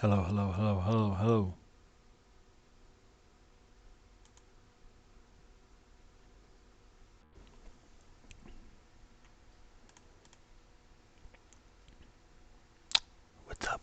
Hello, hello, hello, hello, hello. What's up?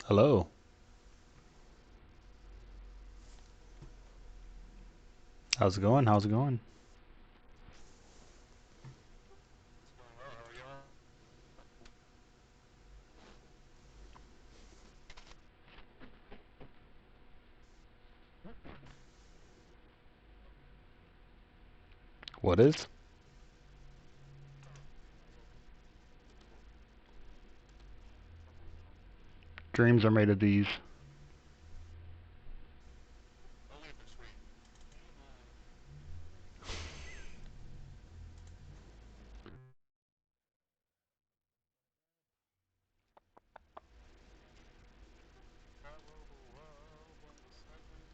Hello. How's it going? How's it going? What is? Dreams are made of these.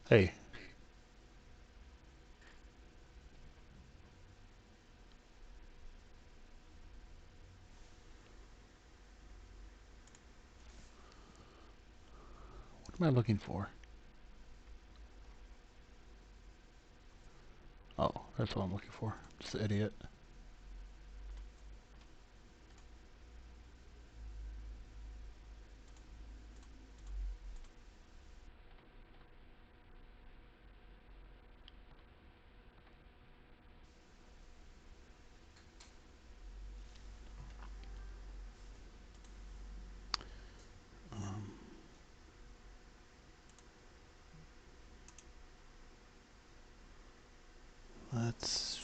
Hey, what am I looking for? Oh, that's what I'm looking for. Just an idiot. Um, let's.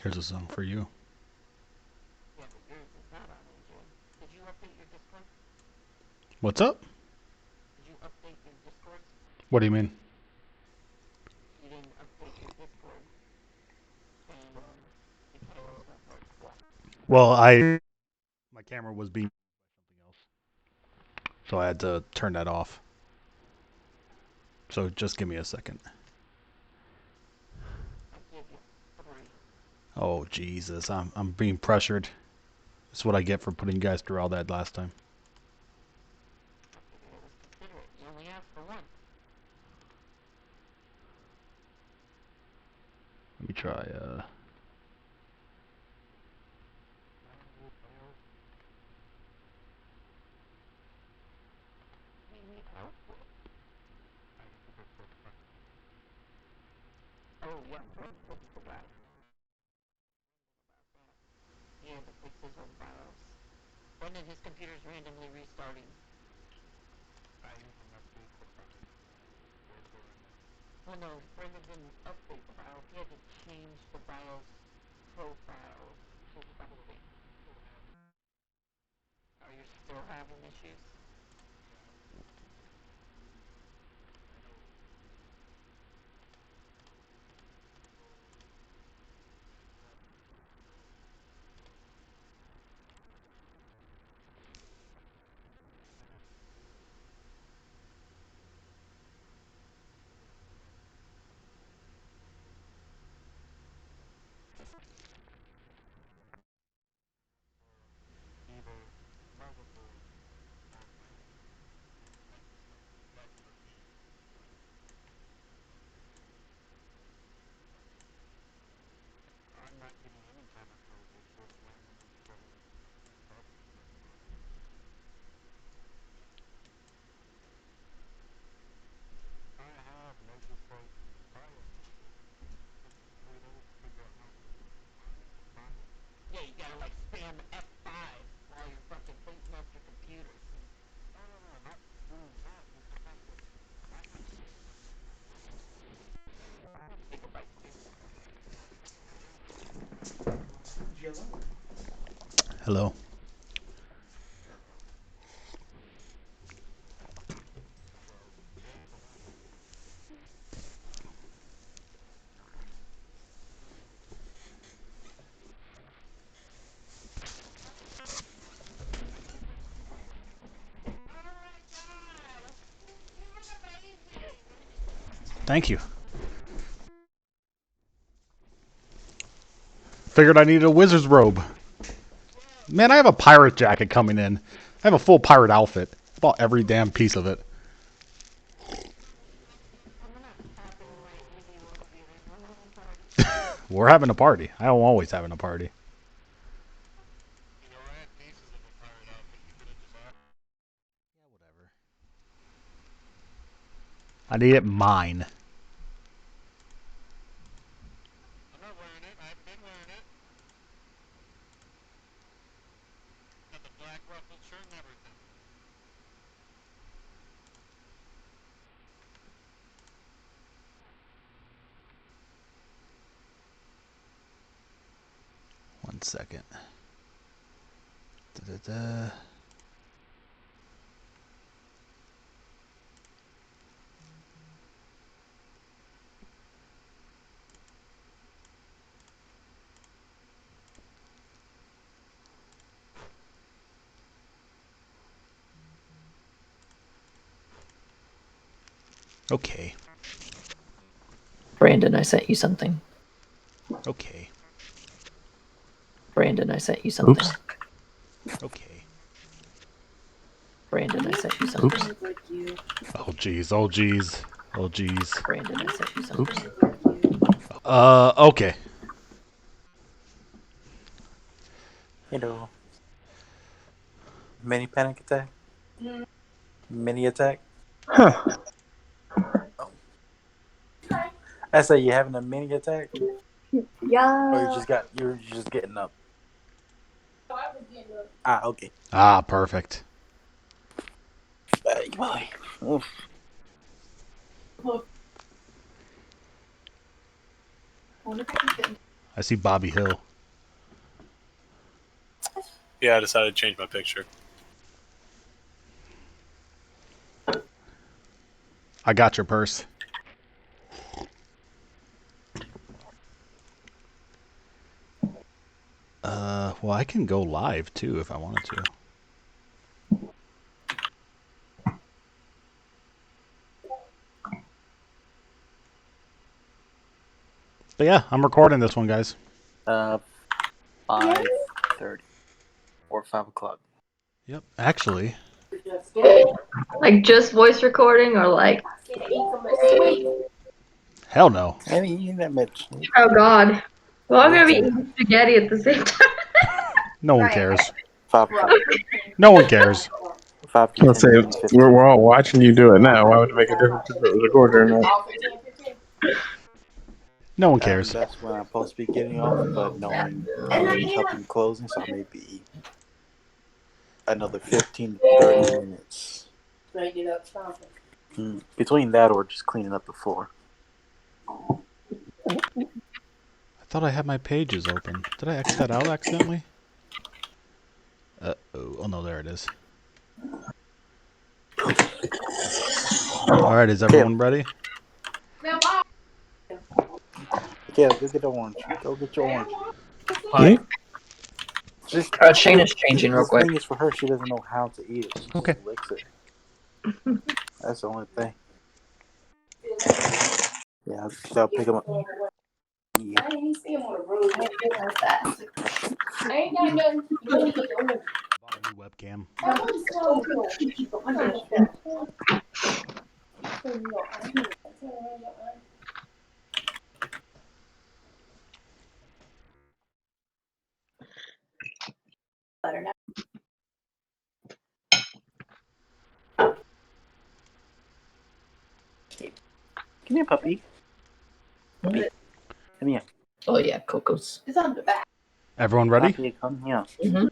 Here's a song for you. What's up? What do you mean? Well, my camera was being something else, so I had to turn that off. So just give me a second. Oh Jesus, I'm being pressured. That's what I get for putting you guys through all that last time. Let me try. He had to fix his own BIOS. When did his computers randomly restarting? Well, no, Brendan didn't update the BIOS. He had to change the BIOS profile to something. Are you still having issues? Yeah, you gotta like spam F5 while you're fucking booting up your computer. Hello. Thank you. Figured I needed a wizard's robe. Man, I have a pirate jacket coming in. I have a full pirate outfit. I bought every damn piece of it. We're having a party. I'm always having a party. Yeah, whatever. I need it mine. I'm not wearing it. I haven't been wearing it. Got the black ruffled shirt and everything. One second. Da-da-da. Okay. Brandon, I sent you something. Okay. Brandon, I sent you something. Oops. Okay. Brandon, I sent you something. Oops. Oh jeez. Oh jeez. Oh jeez. Brandon, I sent you something. Oops. Okay. Hello. Mini panic attack? Mini attack? Huh. Oh. I say you having a mini attack? Yeah. Or you're just getting up? Ah, okay. Ah, perfect. Boy. Oof. I see Bobby Hill. Yeah, I decided to change my picture. I got your purse. Well, I can go live too if I wanted to. But yeah, I'm recording this one, guys. 5:30 or 5 o'clock. Yep. Actually, Like just voice recording or like. hell no. I mean, you that much. Oh God. Well, I'm gonna be Yeah. eating spaghetti at the same time. No one cares. 5 o'clock. No one cares. 5 to Let's 10 say to 15. we're all watching you do it now. Why would it make a difference if it was recorded or not? No one cares. That's when I'm supposed to be getting off, but knowing I'm going to be helping closing, so maybe another 15 to 30 minutes. Between that or just cleaning up the floor. I thought I had my pages open. Did I X that out accidentally? Oh no, there it is. Alright, is everyone ready? Okay, go get the orange. Go get your orange. Hi. Just, Shane is changing real this quick. thing is for her. She doesn't know how to eat it. She Okay. just licks it. That's the only thing. Yeah, I'll pick them up. Yeah. Bought a new webcam. Come here, puppy. Puppy. Come here. Oh yeah, Coco's. Everyone ready? Puppy, come here. Mm-hmm.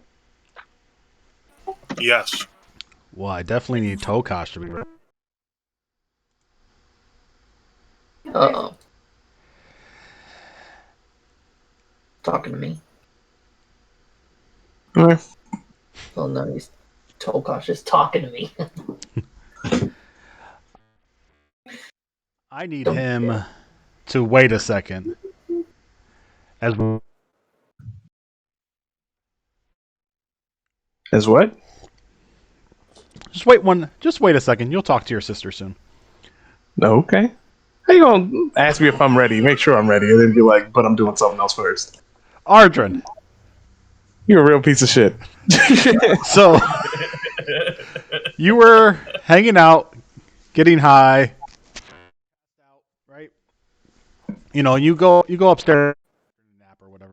Yes. Well, I definitely need Tokash to be ready. Uh-oh. Talking to me. Oh no, he's Tokash is talking to me. I need him to wait a second. As what? Just wait a second. You'll talk to your sister soon. Okay. How you gonna ask me if I'm ready? Make sure I'm ready, and then be like, "But I'm doing something else first." Ardrin. You're a real piece of shit. So you were hanging out, getting high, right? You know, you go upstairs, nap or whatever.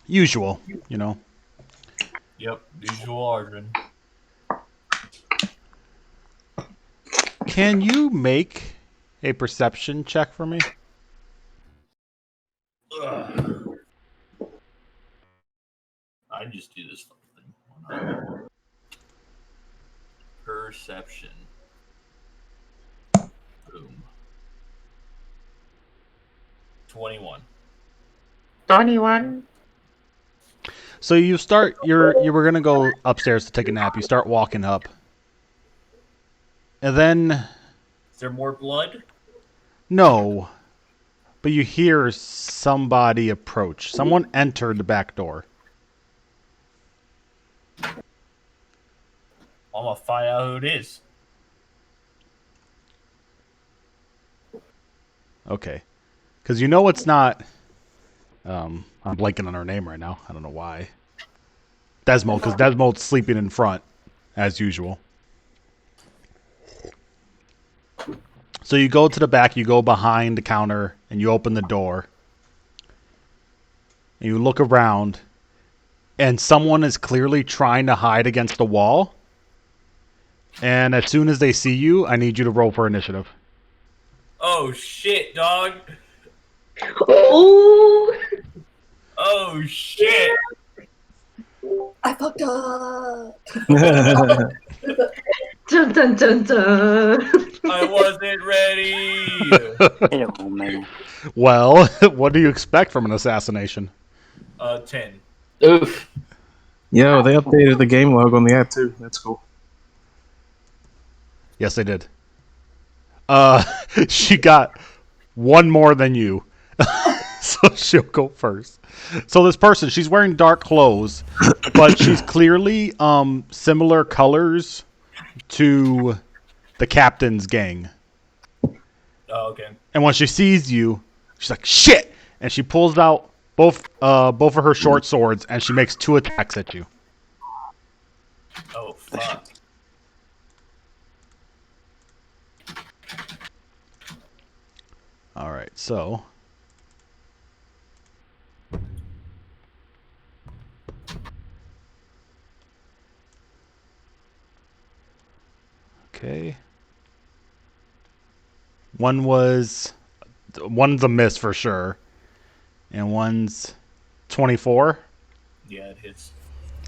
Usual, you know. Yep, usual Ardrin. Can you make a perception check for me? Ugh. I just do this fucking thing. Perception. Boom. 21. 21. So you were gonna go upstairs to take a nap. You start walking up, and then Is there more blood? no, but you hear somebody approach. Someone entered the back door. I'm gonna find out who it is. Okay, because you know it's not. I'm blanking on her name right now. I don't know why. Desmo, because Desmo's sleeping in front, as usual. So you go to the back, you go behind the counter, and you open the door. And you look around, and someone is clearly trying to hide against the wall. And as soon as they see you, I need you to roll for initiative. Oh shit, dog. Oh, Oh shit. I fucked up. Well, Dun dun dun dun. I wasn't ready. Hello, man. Well, what do you expect from an assassination? 10. Oof. Yo, they updated the game log on the app too. That's cool. Yes, they did. She got one more than you. So she'll go first. So this person, she's wearing dark clothes, but she's clearly similar colors to the captain's gang. Oh, okay. And when she sees you, she's like, "Shit!" And she pulls out both of her short swords, and she makes 2 attacks at you. Oh, fuck. All right, so okay. One's a miss for sure, and one's 24. Yeah, it hits.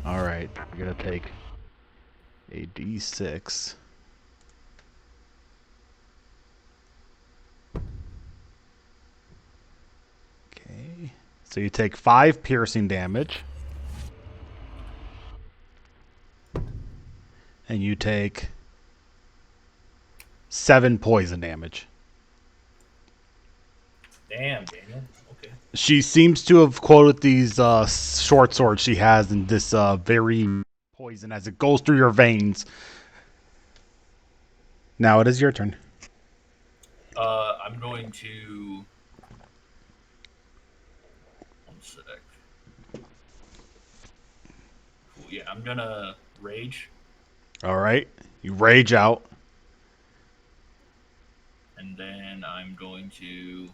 All right, you're gonna take a d6. Okay, so you take 5 piercing damage, and you take 7 poison damage. Damn, Daniel. Okay. She seems to have quoted these short swords she has in this very poison as it goes through your veins. Now it is your turn. I'm going to. One sec. Cool. Yeah, I'm gonna rage, All right, you rage out. and then I'm going to.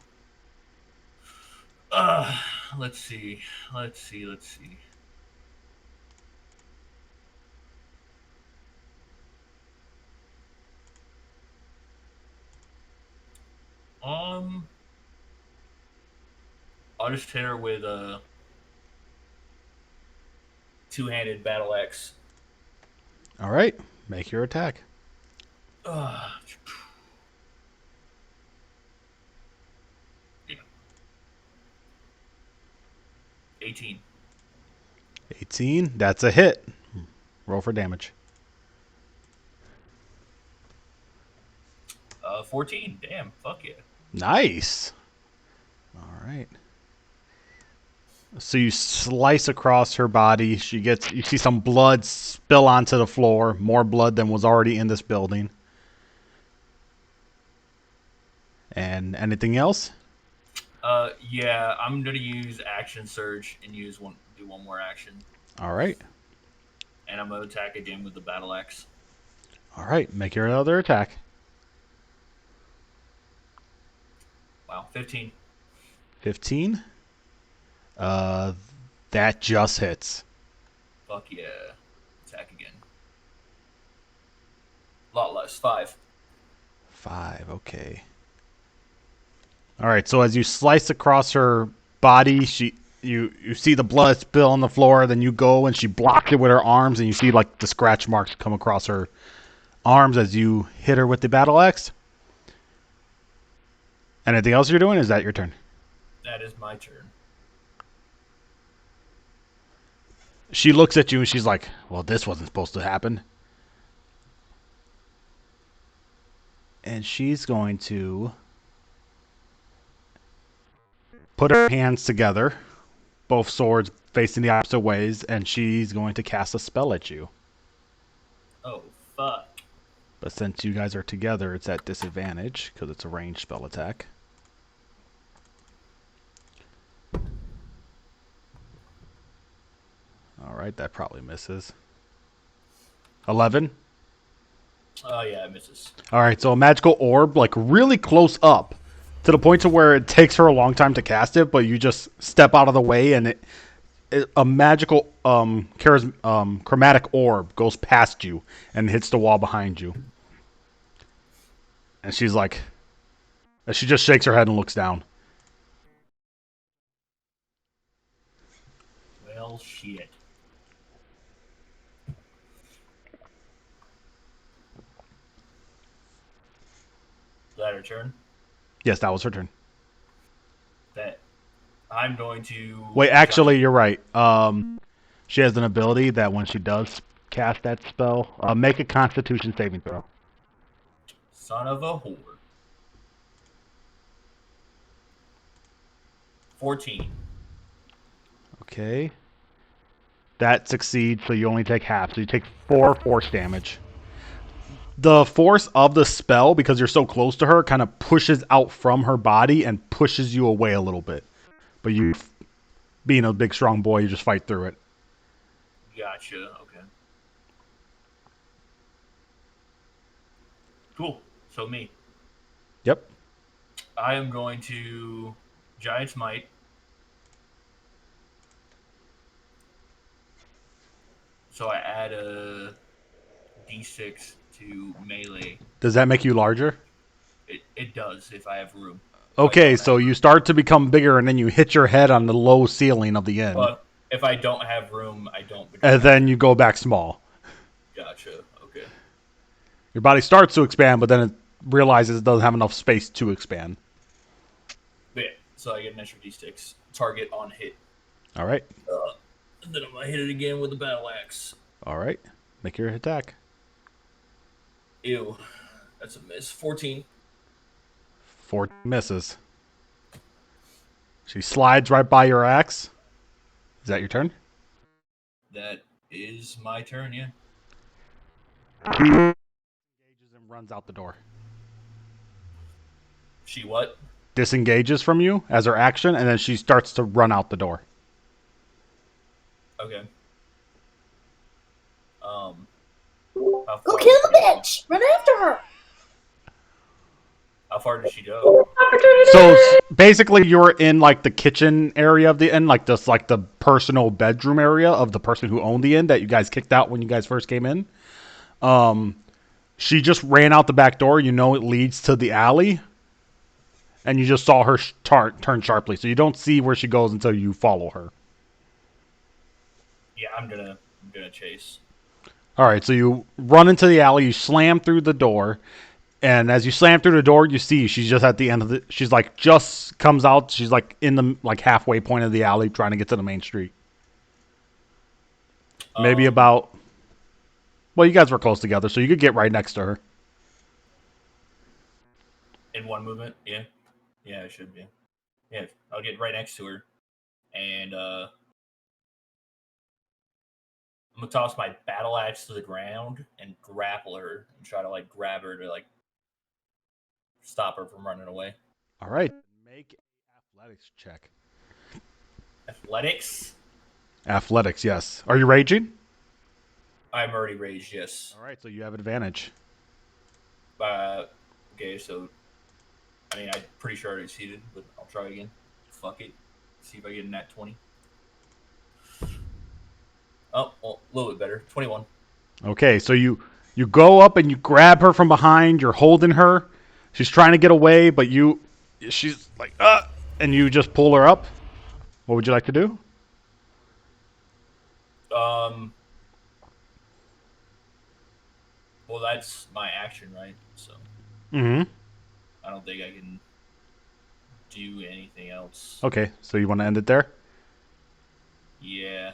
Uh, let's see. Let's see. Let's see. I'll just hit her with a two-handed battle axe. All right, make your attack. Yeah. 18. 18. That's a hit. Roll for damage. 14. Damn. Fuck yeah. Nice. All right. So you slice across her body. You see some blood spill onto the floor. More blood than was already in this building. And anything else? Yeah, I'm gonna use action surge and do one more action, All right. and I'm gonna attack again with the battle axe. All right. Make your other attack. Wow, 15. 15. That just hits. Fuck yeah. Attack again. A lot less. 5. 5. Okay. All right. So as you slice across her body, you see the blood spill on the floor. Then you go and she blocks it with her arms, and you see like the scratch marks come across her arms as you hit her with the battle axe. Anything else you're doing? Is that your turn? That is my turn. She looks at you and she's like, well, this wasn't supposed to happen. And she's going to put her hands together, both swords facing the opposite ways, and she's going to cast a spell at you. Oh, fuck. But since you guys are together, it's at disadvantage because it's a ranged spell attack. All right, that probably misses. 11. Oh, yeah, it misses. All right, so a magical orb, like really close up, to the point to where it takes her a long time to cast it, but you just step out of the way, and a magical chromatic orb goes past you and hits the wall behind you. And she's like, she just shakes her head and looks down. Well, shit. Is that her turn? Yes, that was her turn. That I'm going to. Wait, actually, you're right. She has an ability that when she does cast that spell, make a Constitution saving throw. Son of a whore. 14. Okay. That succeeds, so you only take half. So you take 4 force damage. The force of the spell, because you're so close to her, kind of pushes out from her body and pushes you away a little bit. But you, being a big, strong boy, you just fight through it. Gotcha. Okay. Cool. So me. Yep. I am going to Giant's Might. So I add a d6 to melee. Does that make you larger? It does if I have room. Okay, so you start to become bigger, and then you hit your head on the low ceiling of the inn, But if I don't have room, I don't. and then you go back small. Gotcha. Okay. Your body starts to expand, but then it realizes it doesn't have enough space to expand. But yeah, so I get an extra d6. Target on hit. All right. And then I'm gonna hit it again with the battle axe. All right. Make your attack. Ew, that's a miss. 14. 4 misses. She slides right by your axe. Is that your turn? That is my turn. Yeah. Engages and runs out the door. She what? Disengages from you as her action, and then she starts to run out the door. Okay. How Go far kill does the she go? bitch! Run after her! How far does she go? Opportunity. So basically, you're in like the kitchen area of the inn, like just like the personal bedroom area of the person who owned the inn that you guys kicked out when you guys first came in. She just ran out the back door. You know it leads to the alley, and you just saw her turn sharply. So you don't see where she goes until you follow her. Yeah, I'm gonna chase. All right, so you run into the alley. You slam through the door. And as you slam through the door, you see she's just at the end of the. She's like just comes out. She's like in the like halfway point of the alley, trying to get to the main street. Maybe about. Well, you guys were close together, so you could get right next to her. In one movement. Yeah. Yeah, it should be. Yeah, I'll get right next to her, and I'm gonna toss my battle axe to the ground and grapple her and try to like grab her to like stop her from running away. All right, make an athletics check. Athletics. Athletics, yes. Are you raging? I'm already raged. Yes. All right, so you have advantage. Okay, so I mean, I'm pretty sure I already succeeded, but I'll try again. Fuck it. See if I get a nat 20. Oh, well, a little bit better. 21. Okay, so you go up and you grab her from behind. You're holding her. She's trying to get away, but she's like and you just pull her up. What would you like to do? Well, that's my action, right? So Mm-hmm. I don't think I can do anything else. Okay, so you want to end it there? Yeah.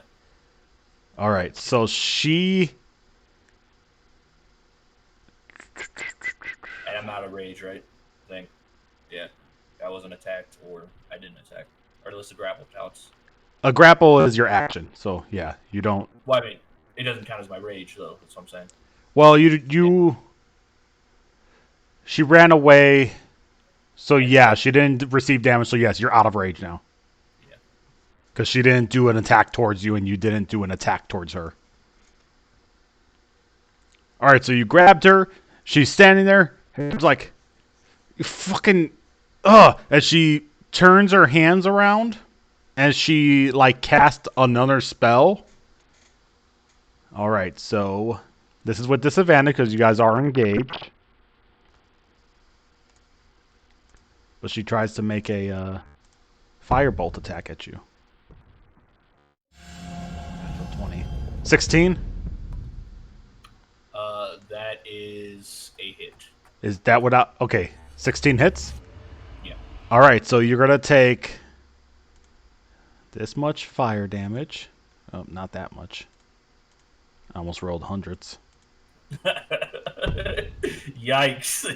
All right, so she. And I'm out of rage, right? I think. Yeah. I wasn't attacked, or I didn't attack. Or at least the grapple counts. A grapple is your action, so yeah, you don't. Well, I mean, it doesn't count as my rage, though. That's what I'm saying. Well, you. She ran away, so yeah, she didn't receive damage. So yes, you're out of rage now. Yeah. Because she didn't do an attack towards you, and you didn't do an attack towards her. All right, so you grabbed her. She's standing there. It's like, you fucking, as she turns her hands around, and she like casts another spell. All right, so this is with disadvantage because you guys are engaged. But she tries to make a firebolt attack at you. Natural 20. 16? That is a hit. Is that without... Okay, 16 hits? Yeah. All right, so you're going to take this much fire damage. Oh, not that much. I almost rolled hundreds. Yikes.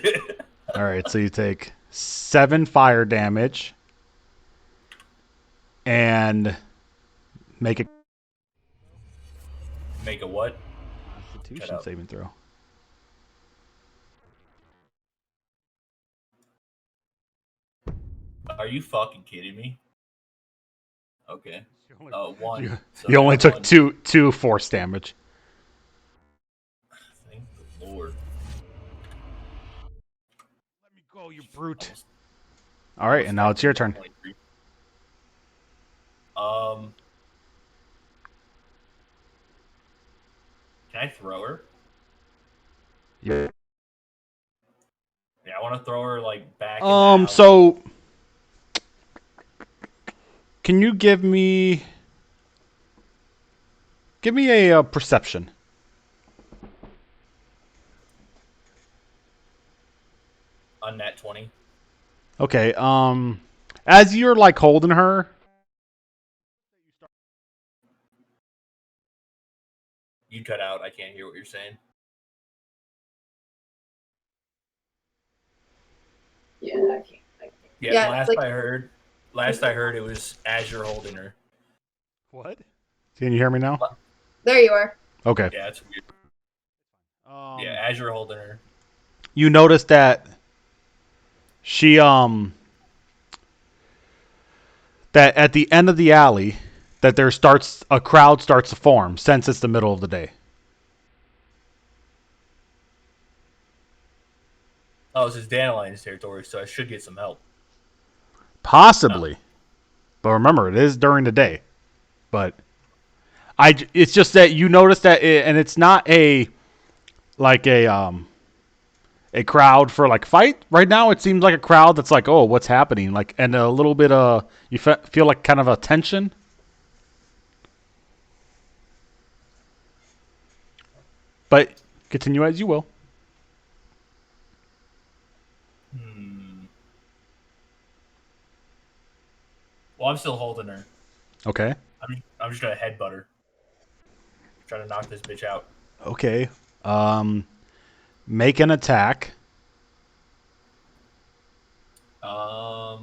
All right, so you take 7 fire damage and make a Make a what? Constitution saving throw. Are you fucking kidding me? Okay. One. You only took two force damage. Thank the Lord. Let me go, you brute. All right, and now it's your turn. Can I throw her? Yeah. Yeah, I want to throw her like back. In the alley. So can you give me a perception? On that 20. Okay. As you're like holding her, You cut out. I can't hear what you're saying. Yeah, I can't. Yeah, Yeah, last like- I heard, it was as you're holding her. what? Can you hear me now? There you are. Okay. Yeah, it's weird. Yeah, as you're holding her. You notice that she that at the end of the alley that a crowd starts to form since it's the middle of the day. Oh, this is Dandelion's territory, so I should get some help. Possibly. But remember, it is during the day. But it's just that you notice that and it's not a crowd for like fight. Right now it seems like a crowd that's like, "Oh, what's happening?" Like, and a little bit you feel like kind of a tension. But continue as you will. Well, I'm still holding her. Okay. I'm just gonna headbutt her. Try to knock this bitch out. Okay. Make an attack. I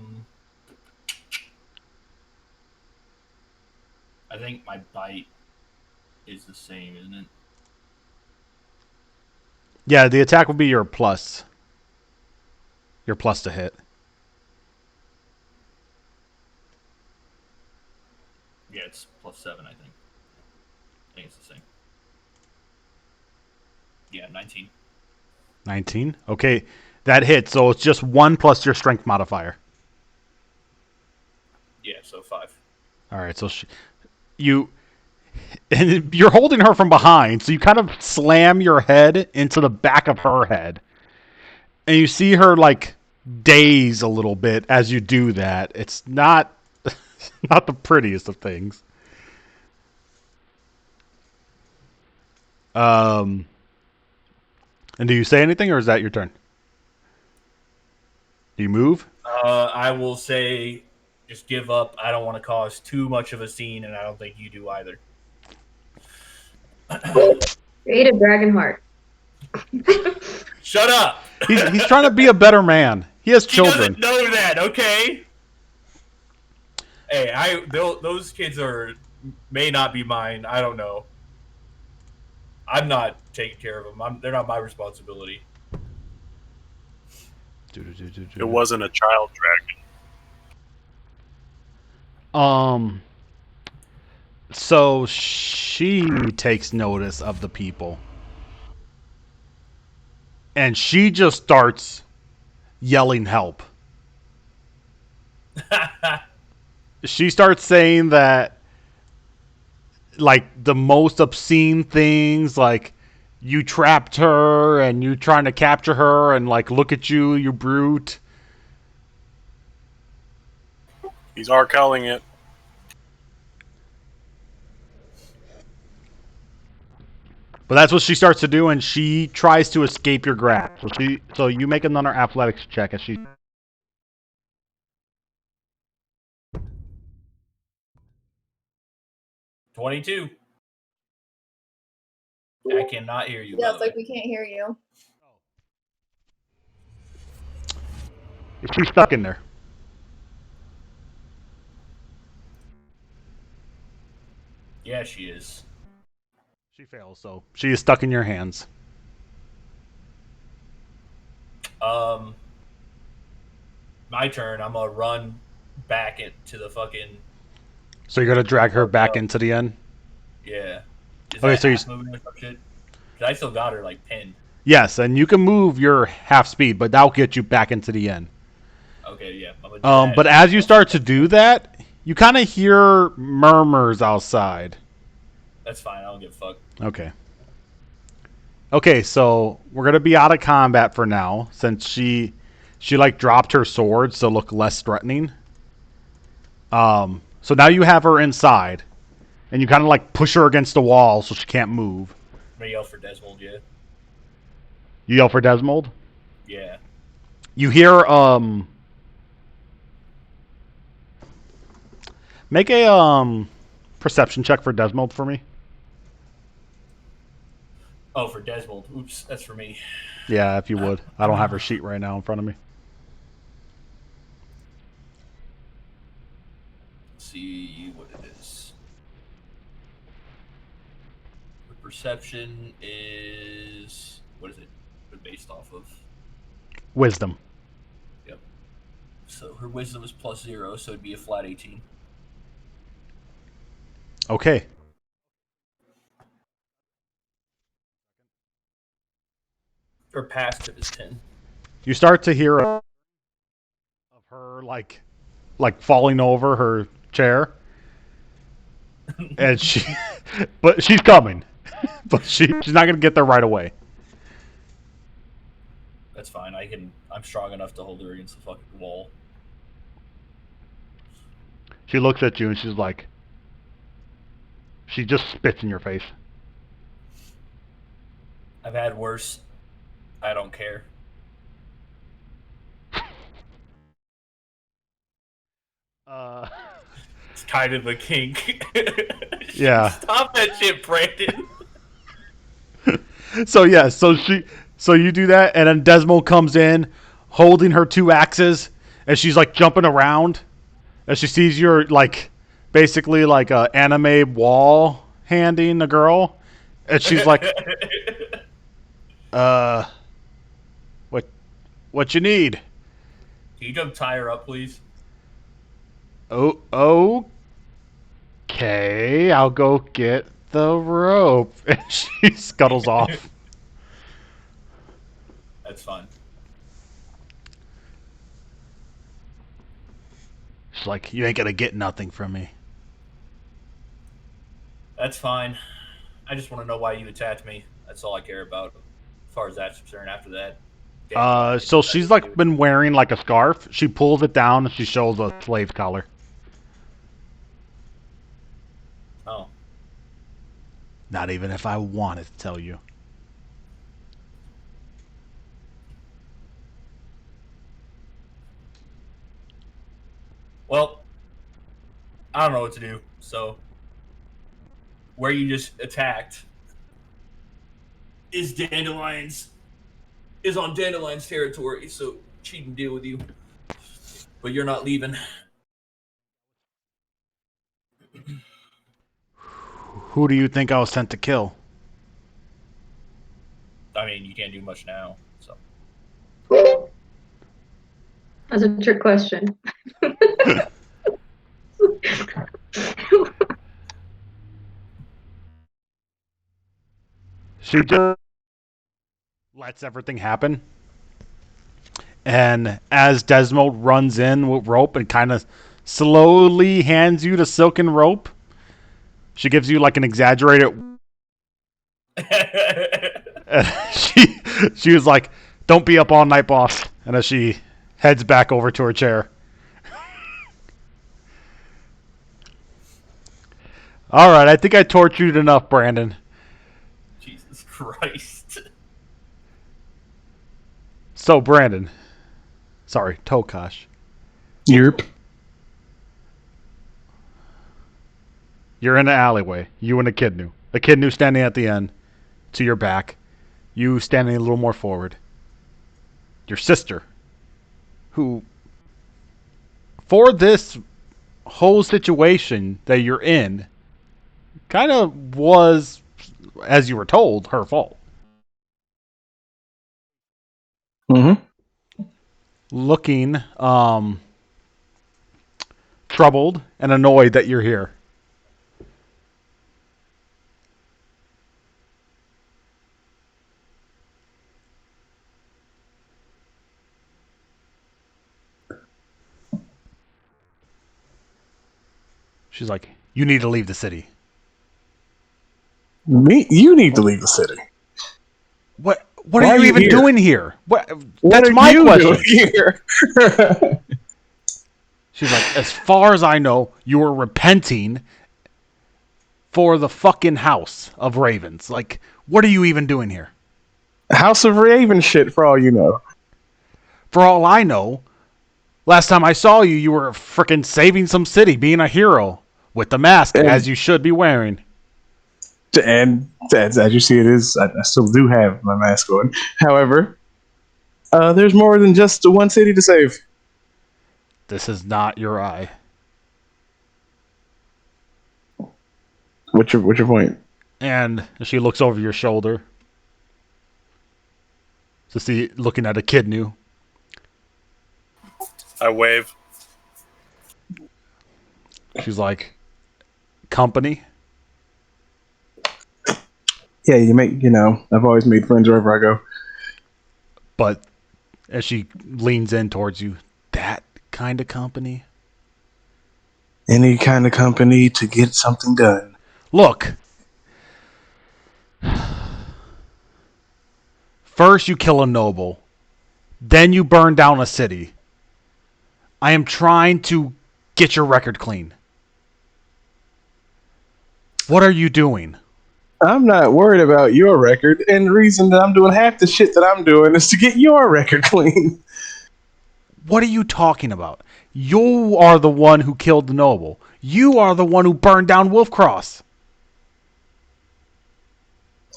think my bite is the same, isn't it? Yeah, the attack will be your plus. Your plus to hit. Yeah, it's +7, I think. I think it's the same. Yeah, 19. 19. Okay, that hits. So it's just 1 plus your strength modifier. Yeah, so 5. All right, so and you're holding her from behind, so you kind of slam your head into the back of her head. And you see her like daze a little bit as you do that. It's not not the prettiest of things. And do you say anything or is that your turn? Do you move? I will say just give up. I don't want to cause too much of a scene, and I don't think you do either. Create a dragon heart. Shut up! He's trying to be a better man. He has children. He doesn't know that, okay? Hey, those kids may not be mine. I don't know. I'm not taking care of them. They're not my responsibility. It wasn't a child dragon. So she takes notice of the people. And she just starts yelling help. She starts saying that like the most obscene things, like you trapped her and you trying to capture her and like look at you, you brute. He's calling it. But that's what she starts to do, and she tries to escape your grasp. So you make another athletics check as she. 22. I cannot hear you. Yeah, it's like we can't hear you. She's stuck in there. Yeah, she is. She fails, so she is stuck in your hands. My turn. I'm gonna run back into the fucking. So you're gonna drag her back into the end. Yeah. Is Okay, that so half moving or some shit? 'Cause I still got her like pinned. Yes, and you can move your half speed, but that'll get you back into the end. Okay, yeah. I'm gonna do that. But as you start to do that, you kind of hear murmurs outside. That's fine. I don't give a fuck. Okay. Okay, so we're gonna be out of combat for now, since she She like dropped her sword to look less threatening. So now you have her inside, and you kind of like push her against the wall so she can't move. I'm gonna yell for Desmold, yeah. You yell for Desmold. Yeah. You hear make a perception check for Desmold for me. Oh, for Desmold. Oops, that's for me. Yeah, if you would. I don't have her sheet right now in front of me. Let's see what it is. The perception is, what is it based off of? Wisdom. Yep. So her wisdom is +0, so it'd be a flat 18. Okay. Her passive is 10. You start to hear of her like falling over her chair, and but she's coming, but she's not gonna get there right away. That's fine. I'm strong enough to hold her against the fucking wall. She looks at you and she's like, she just spits in your face. I've had worse. I don't care. It's kind of a kink. Yeah. Stop that shit, Brandon. So you do that, and then Desmond comes in, holding her 2 axes, and she's like jumping around, as she sees you're like, basically like a anime wall handing the girl, and she's like, what you need? Can you come tie her up, please? Oh, okay, I'll go get the rope. And she scuttles off. That's fine. She's like, you ain't gonna get nothing from me. That's fine. I just want to know why you attacked me. That's all I care about, as far as that's concerned. After that, So she's like been wearing like a scarf. She pulls it down and she shows a slave collar. Oh. Not even if I wanted to tell you. Well, I don't know what to do. So, where you just attacked is on Dandelion's territory, so she can deal with you. But you're not leaving. Who do you think I was sent to kill? I mean, you can't do much now, so. That's a trick question. She just lets everything happen. And as Desmond runs in with rope and kind of slowly hands you the silken rope, she gives you like an exaggerated. she was like, "Don't be up all night, boss." And as she heads back over to her chair. All right, I think I tortured enough, Brandon. Jesus Christ. So, Brandon. Sorry, Tokash. Yerp. You're in the alleyway. You and a Echidnu. Echidnu standing at the end, to your back. You standing a little more forward. Your sister, who, for this whole situation that you're in, kind of was, as you were told, her fault. Mm-hmm. Looking troubled and annoyed that you're here. She's like, you need to leave the city. You need to leave the city. What? What Why are you even here? doing here? What? What That's are my you question. doing here? She's like, as far as I know, you were repenting for the fucking house of ravens. Like, what are you even doing here? House of Raven shit, for all you know. For all I know, last time I saw you, you were freaking saving some city, being a hero with the mask, as you should be wearing. And as you see, it is. I still do have my mask on. However, there's more than just one city to save. This is not your eye. What's your point? And she looks over your shoulder to see, looking at a kid new. I wave. She's like, company? Yeah, I've always made friends wherever I go. But as she leans in towards you, that kind of company? Any kind of company to get something done. Look. First you kill a noble. Then you burn down a city. I am trying to get your record clean. What are you doing? I'm not worried about your record, and the reason that I'm doing half the shit that I'm doing is to get your record clean. What are you talking about? You are the one who killed the noble. You are the one who burned down Wolfcross.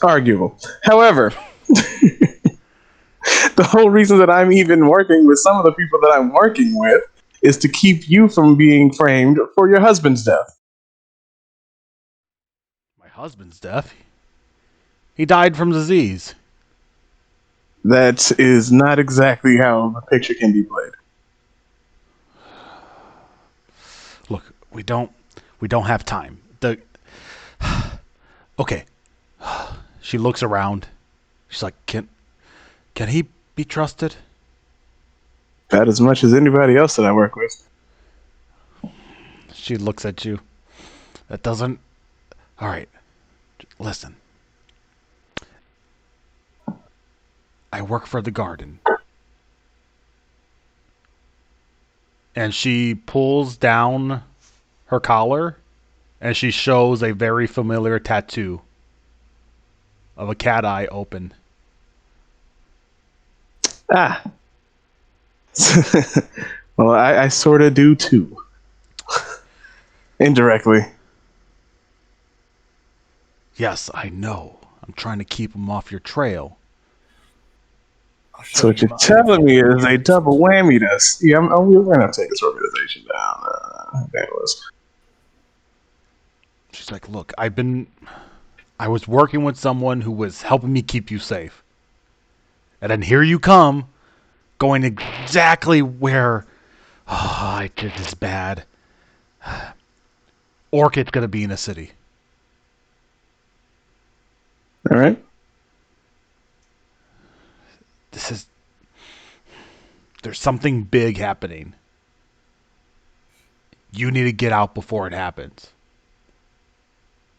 Arguable. However, the whole reason that I'm even working with some of the people that I'm working with is to keep you from being framed for your husband's death. My husband's death? He died from disease. That is not exactly how the picture can be played. Look, we don't have time. Okay. She looks around. She's like, Can he be trusted? About as much as anybody else that I work with. She looks at you. That doesn't... All right. Listen. I work for the garden. And she pulls down her collar and she shows a very familiar tattoo of a cat eye open. Ah. Well, I sort of do too. Indirectly. Yes, I know. I'm trying to keep him off your trail. So what you're telling me is they double whammied us. Yeah, we're going to take this organization down. That was. She's like, look, I was working with someone who was helping me keep you safe. And then here you come, going exactly where I did this bad. Orchid's going to be in a city. All right. There's something big happening. You need to get out before it happens.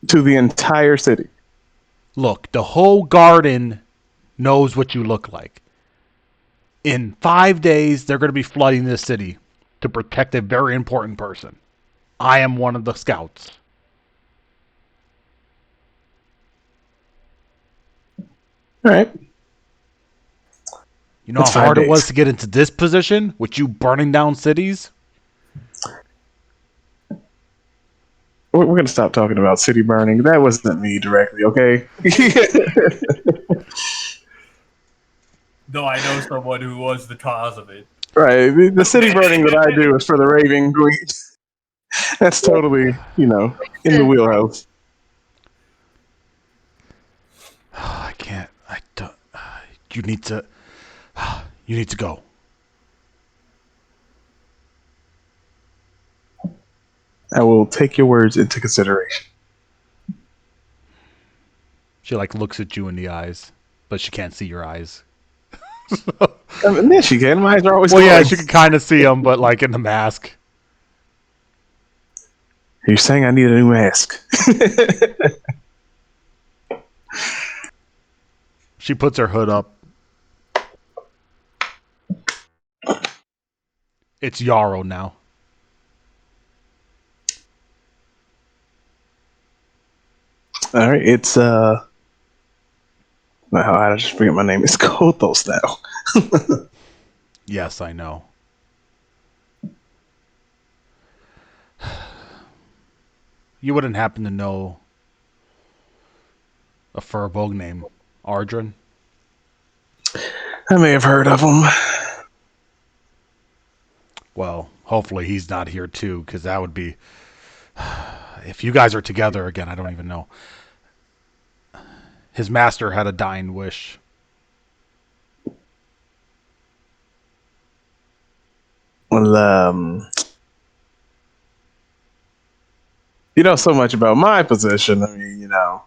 To the entire city. Look, the whole garden knows what you look like. In 5 days, they're going to be flooding this city to protect a very important person. I am one of the scouts. All right. You know how hard it was to get into this position with you burning down cities? We're going to stop talking about city burning. That wasn't me directly, okay? No, I know someone who was the cause of it. Right. The city burning that I do is for the raving greed. That's totally, in the wheelhouse. I can't. I don't. You need to. You need to go. I will take your words into consideration. She looks at you in the eyes, but she can't see your eyes. There she can. My eyes are always well, yeah, closed. she can kind of see them, but in the mask. You're saying I need a new mask. She puts her hood up It's Yarrow now. All right, it's Wow, I just forget my name. It's Kothos now. Yes, I know. You wouldn't happen to know a furbog named Ardrin? I may have heard of him. Well, hopefully he's not here too, because that would be... If you guys are together again, I don't even know. His master had a dying wish. Well, you know so much about my position. I mean, you know.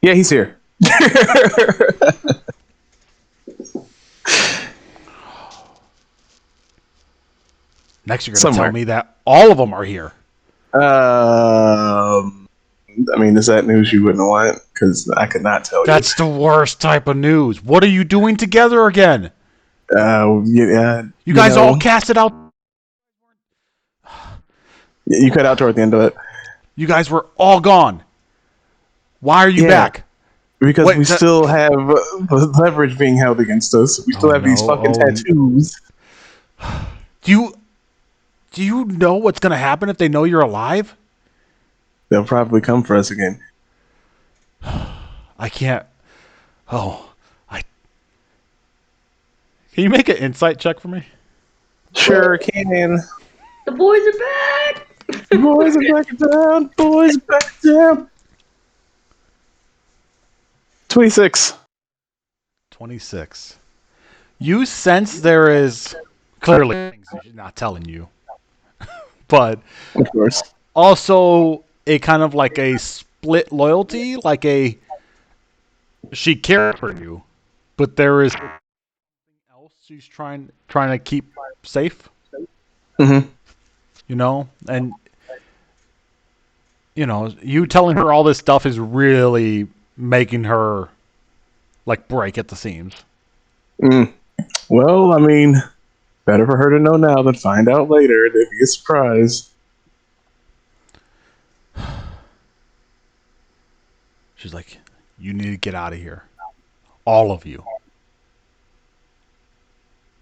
Yeah, he's here. Next, you're going to Somewhere. tell me that all of them are here. I mean, is that news you wouldn't want? Because I could not tell That's the worst type of news. What are you doing together again? you. Yeah, You guys all casted out. You cut out toward the end of it. You guys were all gone. Why are you back? Because Wait, we still have the leverage being held against us. We still have these fucking tattoos. Do you know what's going to happen if they know you're alive? They'll probably come for us again. I can't. Can you make an insight check for me? Sure can. The boys are back. The boys are back down. Boys are back down. 26. 26. You sense there is clearly things she's not telling you, but of course, also a kind of like a split loyalty, like she cares for you, but there is something else she's trying to keep safe. Mm-hmm. You know, and you know, you telling her all this stuff is really making her like break at the seams. Well, I mean, better for her to know now than find out later. It'd be a surprise. She's like, you need to get out of here. All of you.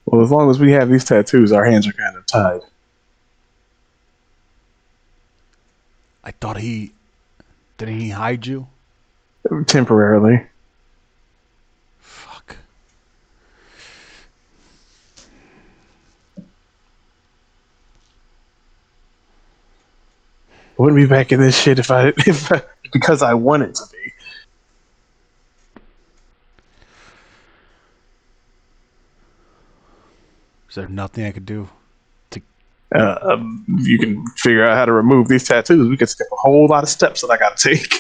Well, as long as we have these tattoos, our hands are kind of tied. I thought didn't he hide you? Temporarily. Fuck. I wouldn't be back in this shit because I wanted to be. Is there nothing I could do? You can figure out how to remove these tattoos. We could skip a whole lot of steps that I gotta take.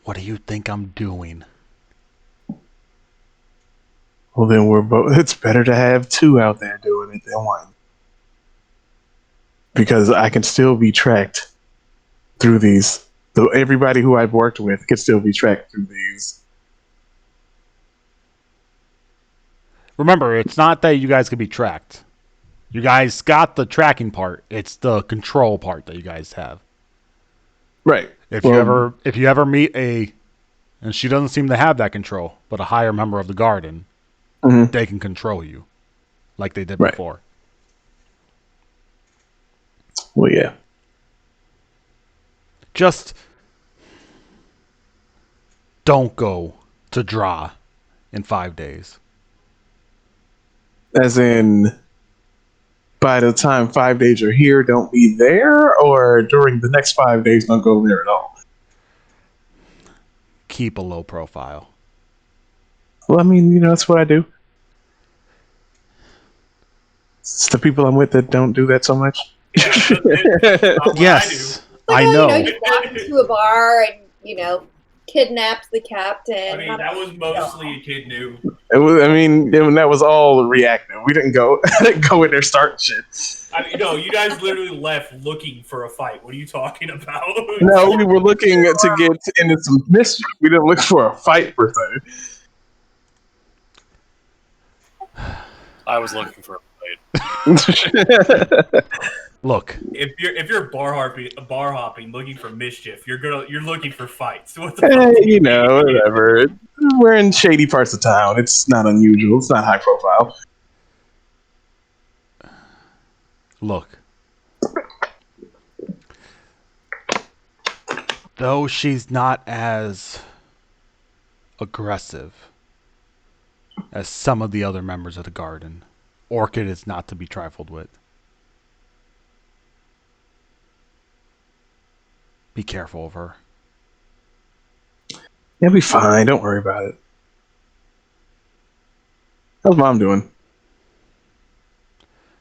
What do you think I'm doing? Well, then we're both. It's better to have two out there doing it than one, because I can still be tracked through these. So everybody who I've worked with can still be tracked through these. Remember, it's not that you guys can be tracked. You guys got the tracking part. It's the control part that you guys have. Right. If you ever meet and she doesn't seem to have that control, but a higher member of the garden, they can control you, like they did before. Well, yeah. Just don't go to draw in 5 days. As in, by the time 5 days are here, don't be there, or during the next 5 days, don't go there at all. Keep a low profile. Well, I mean, you know, that's what I do. It's the people I'm with that don't do that so much. Yes, Like, I know. You walk into a bar and, kidnaps the captain. I mean, that was mostly a kid knew. It was, I mean, that was all reactive. We didn't go in there starting shit. I mean, no, you guys literally left looking for a fight. What are you talking about? No, we were looking to get into some mischief. We didn't look for a fight per se. I was looking for a fight. Look, If you're bar hopping, looking for mischief, you're looking for fights. What the fuck? do you know, mean? whatever. We're in shady parts of town. It's not unusual. It's not high profile. look. Though she's not as aggressive as some of the other members of the garden, Orchid is not to be trifled with. Be careful of her. It'll be fine. Don't worry about it. How's mom doing?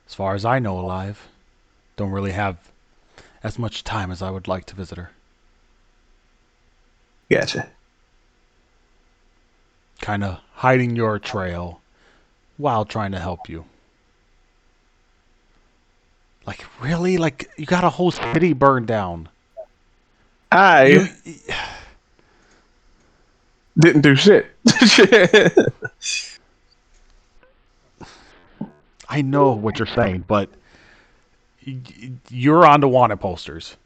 As far as I know, alive. Don't really have as much time as I would like to visit her. Gotcha. Kind of hiding your trail while trying to help you. Like, really? Like, you got a whole city burned down. I didn't do shit. I know what you're saying, but you're on the wanted posters.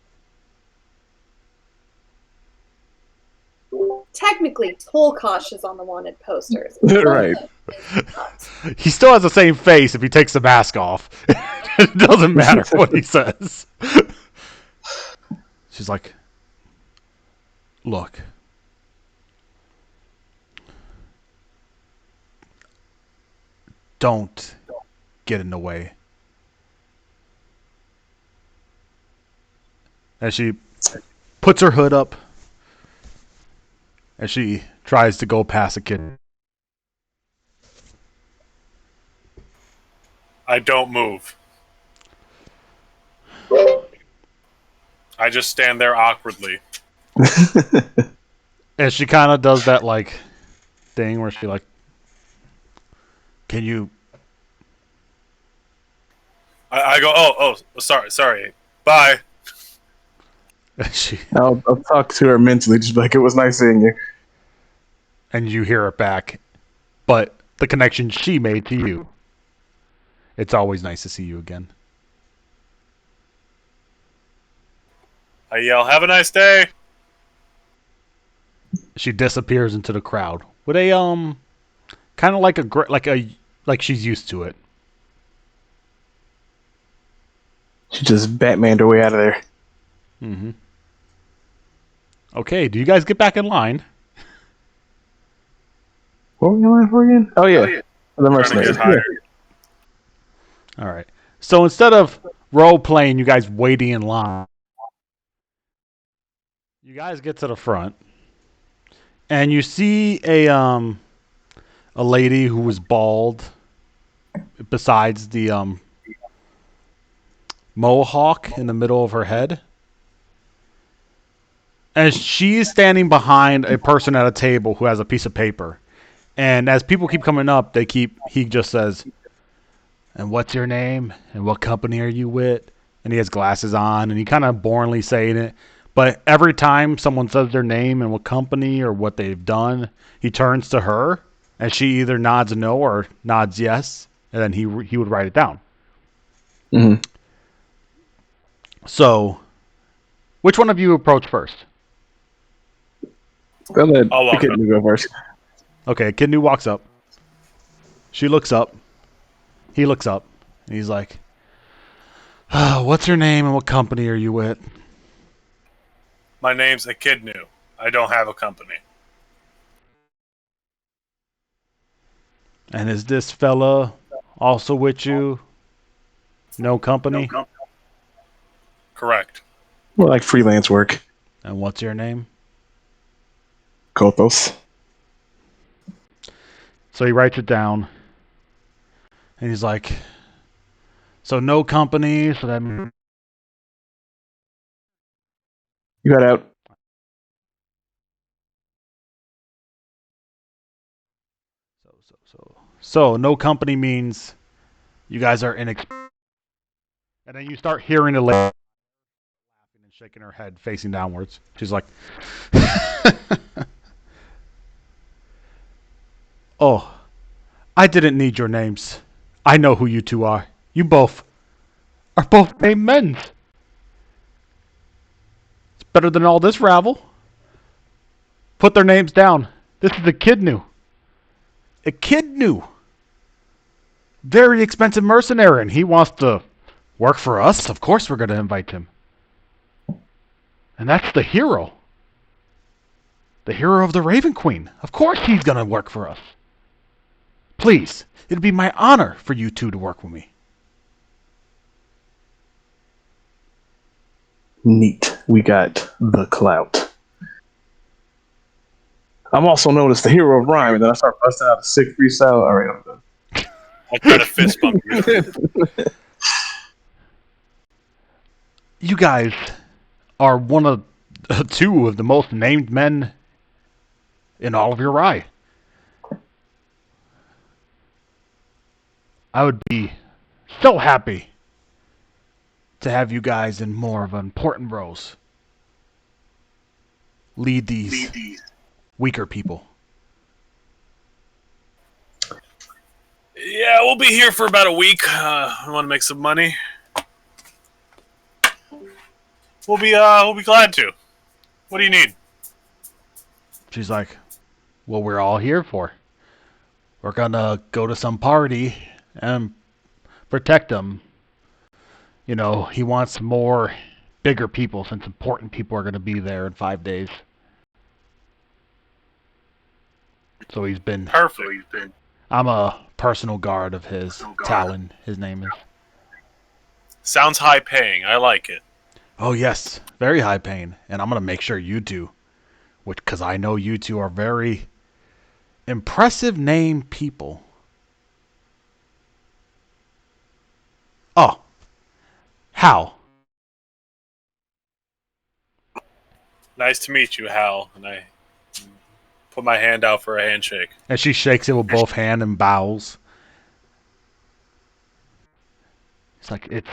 Technically, Tolkosh is on the wanted posters. Right. He still has the same face if he takes the mask off. It doesn't matter what he says. She's like, look. Don't get in the way. And she puts her hood up. And she tries to go past a kid. I don't move. I just stand there awkwardly. And she kind of does that, like, thing where she, like, can you... I go, oh, sorry. Bye. she I'll talk to her mentally, just like it was nice seeing you. And you hear it back. But the connection she made to you. It's always nice to see you again. I yell, have a nice day. She disappears into the crowd with a kind of like she's used to it. She just Batmaned her way out of there. Mm-hmm. Okay, do you guys get back in line? What were we in line for again? Oh yeah, the mercenaries. Yeah. All right. So instead of role playing, you guys waiting in line, you guys get to the front, and you see a lady who was bald. Besides the mohawk in the middle of her head. And she's standing behind a person at a table who has a piece of paper. And as people keep coming up, he just says, and what's your name? And what company are you with? And he has glasses on, and he kind of boringly saying it. But every time someone says their name and what company or what they've done, he turns to her, and she either nods no or nods yes, and then he would write it down. Mm-hmm. So, which one of you approach first? I'll let I'll walk the kid go first. Okay, Kidney walks up. She looks up. He looks up. And he's like, what's your name and what company are you with? My name's Echidnu. I don't have a company. And is this fella also with you? No company? Correct. More like freelance work. And what's your name? Kothos. So he writes it down. And he's like, so no company, so that means... You got out. So no company means you guys are inexperienced. And then you start hearing the lady laughing and shaking her head facing downwards. She's like, oh, I didn't need your names. I know who you two are. You both are both named men. It's better than all this rabble. Put their names down. This is Echidnu. Echidnu. Very expensive mercenary, and he wants to work for us. Of course we're going to invite him. And that's the hero. The hero of the Raven Queen. Of course he's going to work for us. Please, it'd be my honor for you two to work with me. Neat. We got the clout. I'm also known as the hero of rhyme, and then I start busting out a sick freestyle. All right, I'm done. I try to fist bump you. You guys are one of two of the most named men in all of your rye. I would be so happy to have you guys in more of an important roles. Lead these weaker people. Yeah, we'll be here for about a week. I want to make some money. We'll be glad to. What do you need? She's like, well, we're all here for. We're gonna go to some party and protect him. You know, he wants more bigger people since important people are gonna be there in 5 days. So he's been... Perfect. I'm a personal guard of his. Talon, his name is. Sounds high paying. I like it. Oh yes, very high paying. And I'm gonna make sure you two, because I know you two are very impressive named people. Oh, Hal. Nice to meet you, Hal. And I put my hand out for a handshake. And she shakes it with both hands and bows. It's like, it's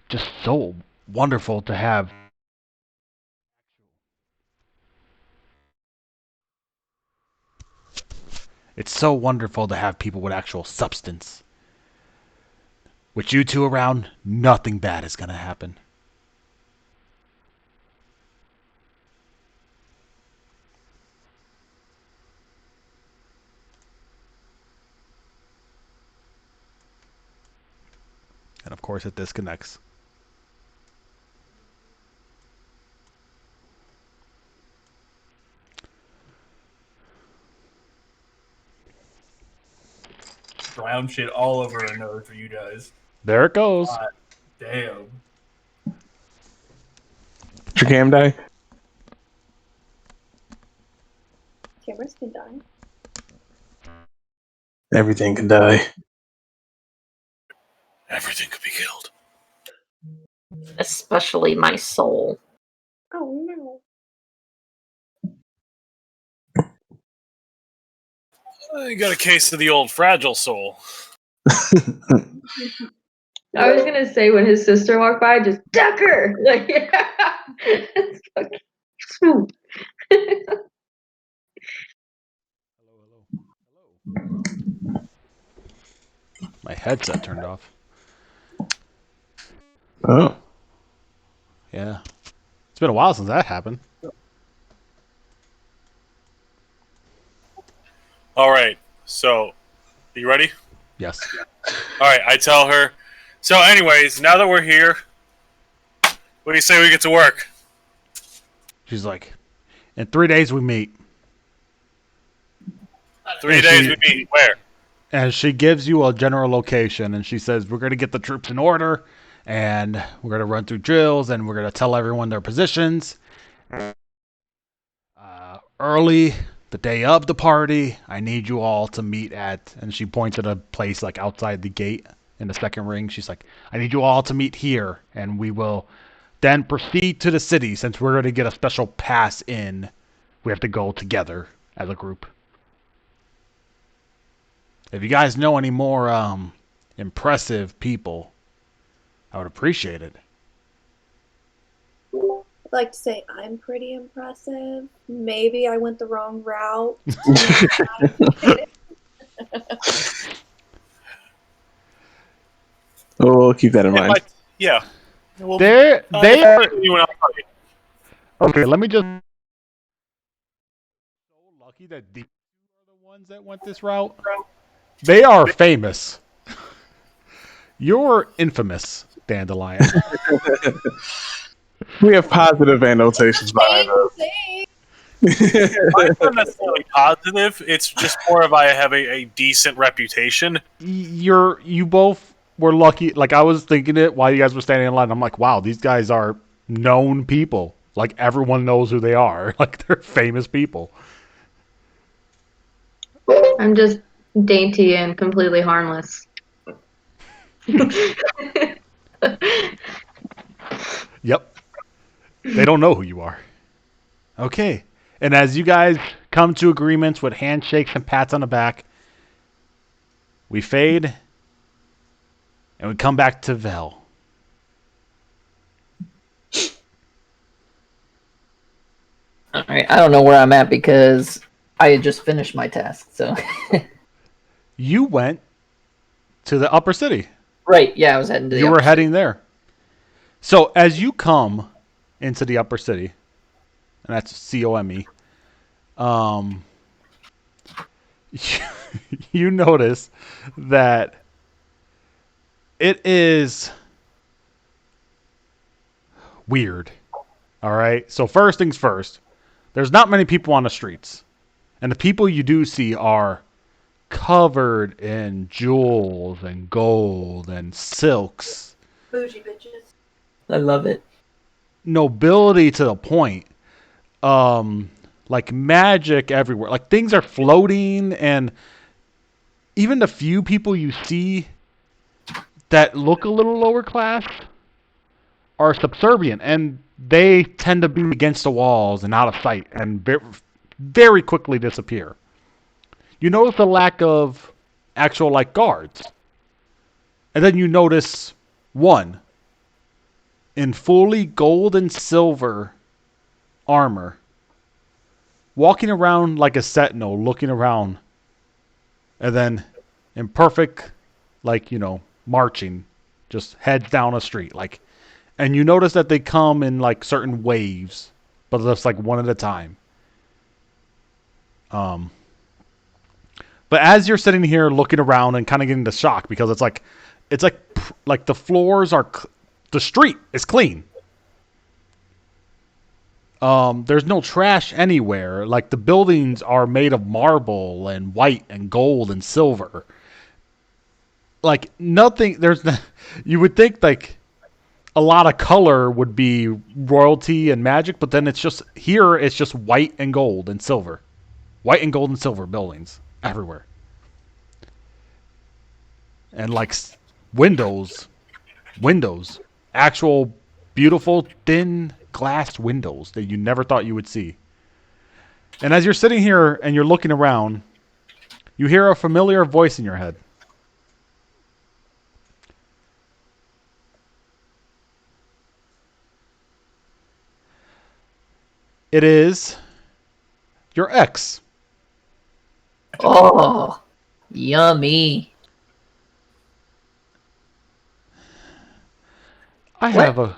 just so wonderful to have. It's so wonderful to have people with actual substance. With you two around, nothing bad is going to happen. And of course it disconnects. Brown shit all over her nose for you guys. There it goes. God damn. Did your cam die? Cameras can die. Everything can die. Everything could be killed. Especially my soul. Oh no. You got a case of the old fragile soul. I was gonna say when his sister walked by, just duck her. Like, it's fucking smooth. My headset turned off. Oh. Yeah. It's been a while since that happened. All right. So, are you ready? Yes. All right. I tell her. So, anyways, now that we're here, what do you say we get to work? She's like, in 3 days we meet. 3 And days she- we meet. Where? And she gives you a general location, and she says, we're going to get the troops in order, and we're going to run through drills, and we're going to tell everyone their positions. Early, the day of the party, I need you all to meet at, and she points at a place like outside the gate in the second ring. She's like, I need you all to meet here, and we will then proceed to the city. Since we're going to get a special pass in, we have to go together as a group. If you guys know any more impressive people, I would appreciate it. I'd like to say I'm pretty impressive. Maybe I went the wrong route. We'll keep that in mind. Yeah. Well, They are anyone else tell you? okay. Let me just. So lucky that these are the ones that went this route. They are famous. You're infamous, Dandelion. We have positive annotations behind us. Mine's not necessarily positive. It's just more of I have a decent reputation. You both were lucky. Like I was thinking it while you guys were standing in line. I'm like, wow, these guys are known people. Like everyone knows who they are. Like they're famous people. I'm just dainty and completely harmless. Yep. They don't know who you are. Okay. And as you guys come to agreements with handshakes and pats on the back, we fade and we come back to Vel. Alright, I don't know where I'm at because I had just finished my task, so. You went to the upper city. Right, yeah, I was heading to the You were upper heading there. So as you come into the upper city, and that's COME, you notice that it is weird. All right. So first things first, there's not many people on the streets, and the people you do see are covered in jewels and gold and silks. Bougie bitches. I love it. Nobility to the point. Like magic everywhere. Like things are floating, and even the few people you see that look a little lower class are subservient, and they tend to be against the walls and out of sight and very quickly disappear. You notice the lack of actual like guards. And then you notice one in fully gold and silver armor walking around like a sentinel, looking around, and then in perfect, like, marching, just heads down a street. Like, and you notice that they come in like certain waves, but just like one at a time. But as you're sitting here looking around and kind of getting the shock, because it's like the floors are, the street is clean. There's no trash anywhere. Like the buildings are made of marble and white and gold and silver. Like nothing. You would think like a lot of color would be royalty and magic, but then it's just white and gold and silver, white and gold and silver buildings everywhere, and like windows, actual beautiful thin glass windows that you never thought you would see. And as you're sitting here and you're looking around, you hear a familiar voice in your head. It is your ex. Oh, yummy. I have a...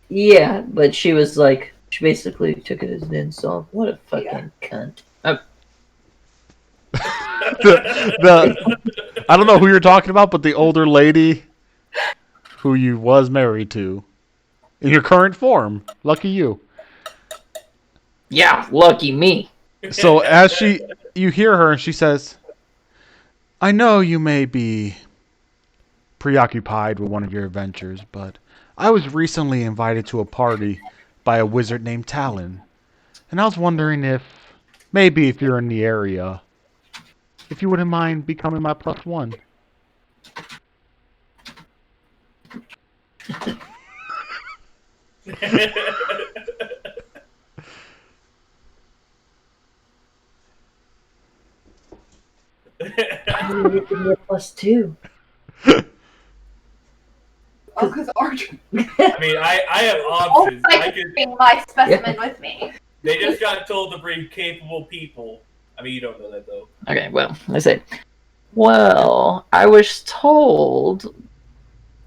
Yeah, but she was like, she basically took it as an insult. What a fucking cunt. I don't know who you're talking about, but the older lady who you was married to in your current form. Lucky you. Yeah, lucky me. So as you hear her and she says, I know you may be preoccupied with one of your adventures, but I was recently invited to a party by a wizard named Talon. And I was wondering if you're in the area, if you wouldn't mind becoming my +1. I'm gonna give me a +2. Because Archer. I mean, I have Oh, options. I can bring my specimen with me. They just got told to bring capable people. I mean, you don't know that though. Okay, well, I say, well, I was told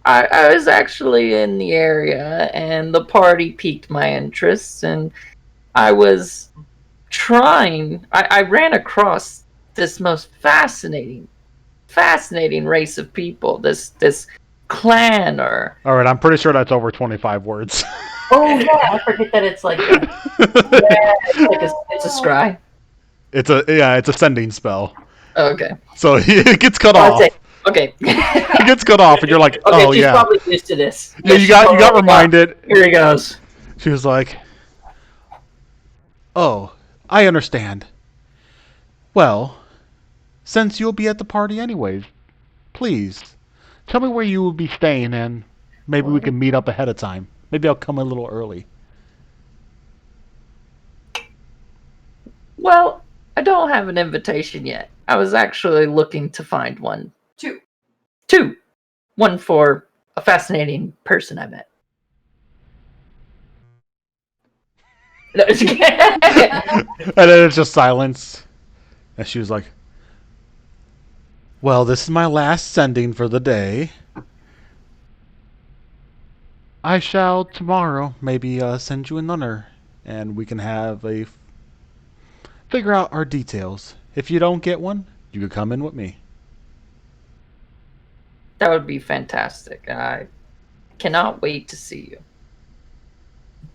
I was actually in the area and the party piqued my interest, and I was I ran across this most fascinating race of people, this clan or. All right, I'm pretty sure that's over 25 words. Oh, yeah, I forget that it's like a. Yeah, it's a scry. It's a sending spell. Oh, okay. So it gets cut Oh, off. Okay. It gets cut off, and you're like, Okay, oh she's yeah. probably used to this. Yeah, you got reminded. Here he goes. She was like, oh, I understand. Well, since you'll be at the party anyways, please tell me where you will be staying, and maybe we can meet up ahead of time. Maybe I'll come a little early. Well, I don't have an invitation yet. I was actually looking to find one. Two. One for a fascinating person I met. No, And then it's just silence. And she was like, well, this is my last sending for the day. I shall tomorrow maybe send you another, and we can have figure out our details. If you don't get one, you could come in with me. That would be fantastic. I cannot wait to see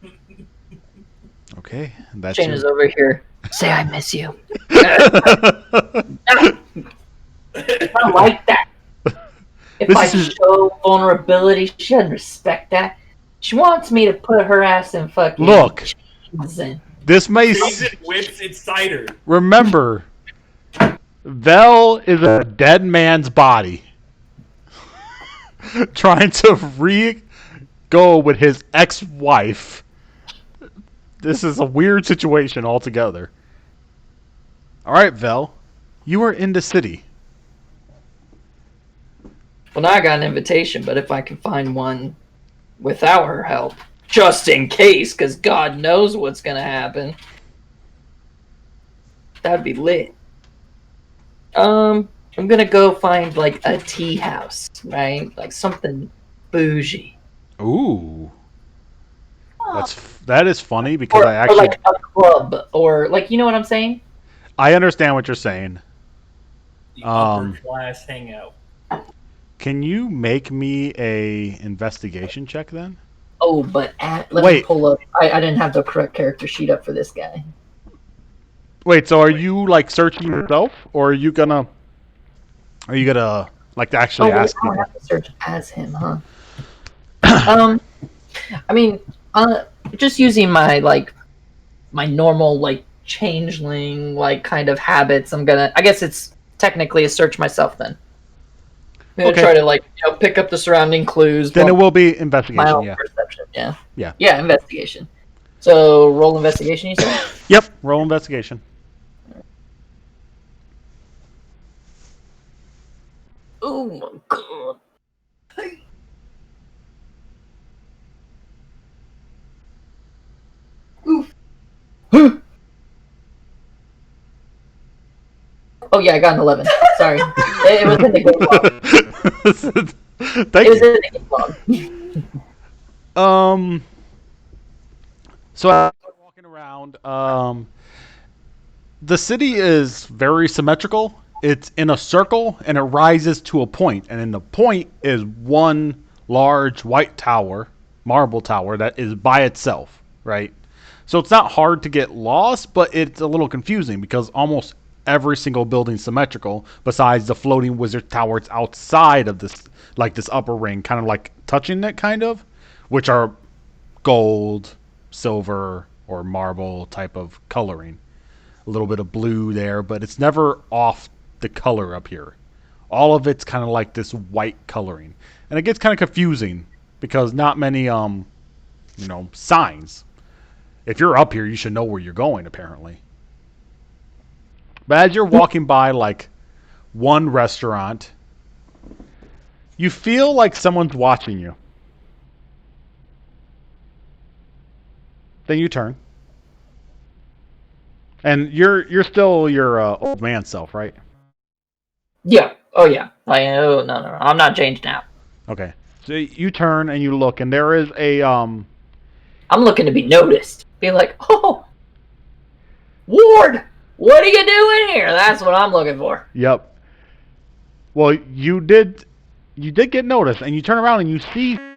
you. Okay, that's Shane is over here. Say I miss you. I like that. If I show vulnerability, she doesn't respect that. She wants me to put her ass in fucking. Look, in. this may. Seasoned whips and cider. Remember, Vel is a dead man's body. Trying to go with his ex-wife. This is a weird situation altogether. Alright, Vel. You are in the city. Well, now I got an invitation, but if I can find one without her help, just in case, because God knows what's going to happen, that'd be lit. I'm going to go find, like, a tea house, right? Like, something bougie. Ooh. That is funny because or, I actually... Or, like, a club, or, like, you know what I'm saying? I understand what you're saying. The upper class hangout. Can you make me a investigation check then? Oh, but let me pull up. I didn't have the correct character sheet up for this guy. Wait, so are you like searching yourself, or are you gonna like actually ask I people? have to search as him, huh? I mean, just using my normal like changeling like kind of habits. I guess it's technically a search myself then. I'm gonna try to pick up the surrounding clues. Then it will be investigation. My own perception. Yeah, investigation. So roll investigation, you said? Yep, roll investigation. Oh my god. Oof. Oh yeah, I got an 11. Sorry. It was in the game log. Thank you. In the game log. So I started walking around. The city is very symmetrical. It's in a circle and it rises to a point, and in the point is one large white tower, marble tower that is by itself, right? So it's not hard to get lost, but it's a little confusing because almost every single building is symmetrical besides the floating wizard towers outside of this, like this upper ring, kind of like touching it, kind of, which are gold, silver, or marble type of coloring. A little bit of blue there, but it's never off the color up here. All of it's kind of like this white coloring. And it gets kind of confusing because not many signs. If you're up here, you should know where you're going, apparently. But as you're walking by like one restaurant, you feel like someone's watching you. Then you turn. And you're still your old man self, right? Yeah. Oh yeah. Like, oh no. I'm not changed now. Okay. So you turn and you look, and there is a I'm looking to be noticed. Be like, oh, Ward, what are you doing here? That's what I'm looking for. Yep. Well, you did get noticed, and you turn around and you see you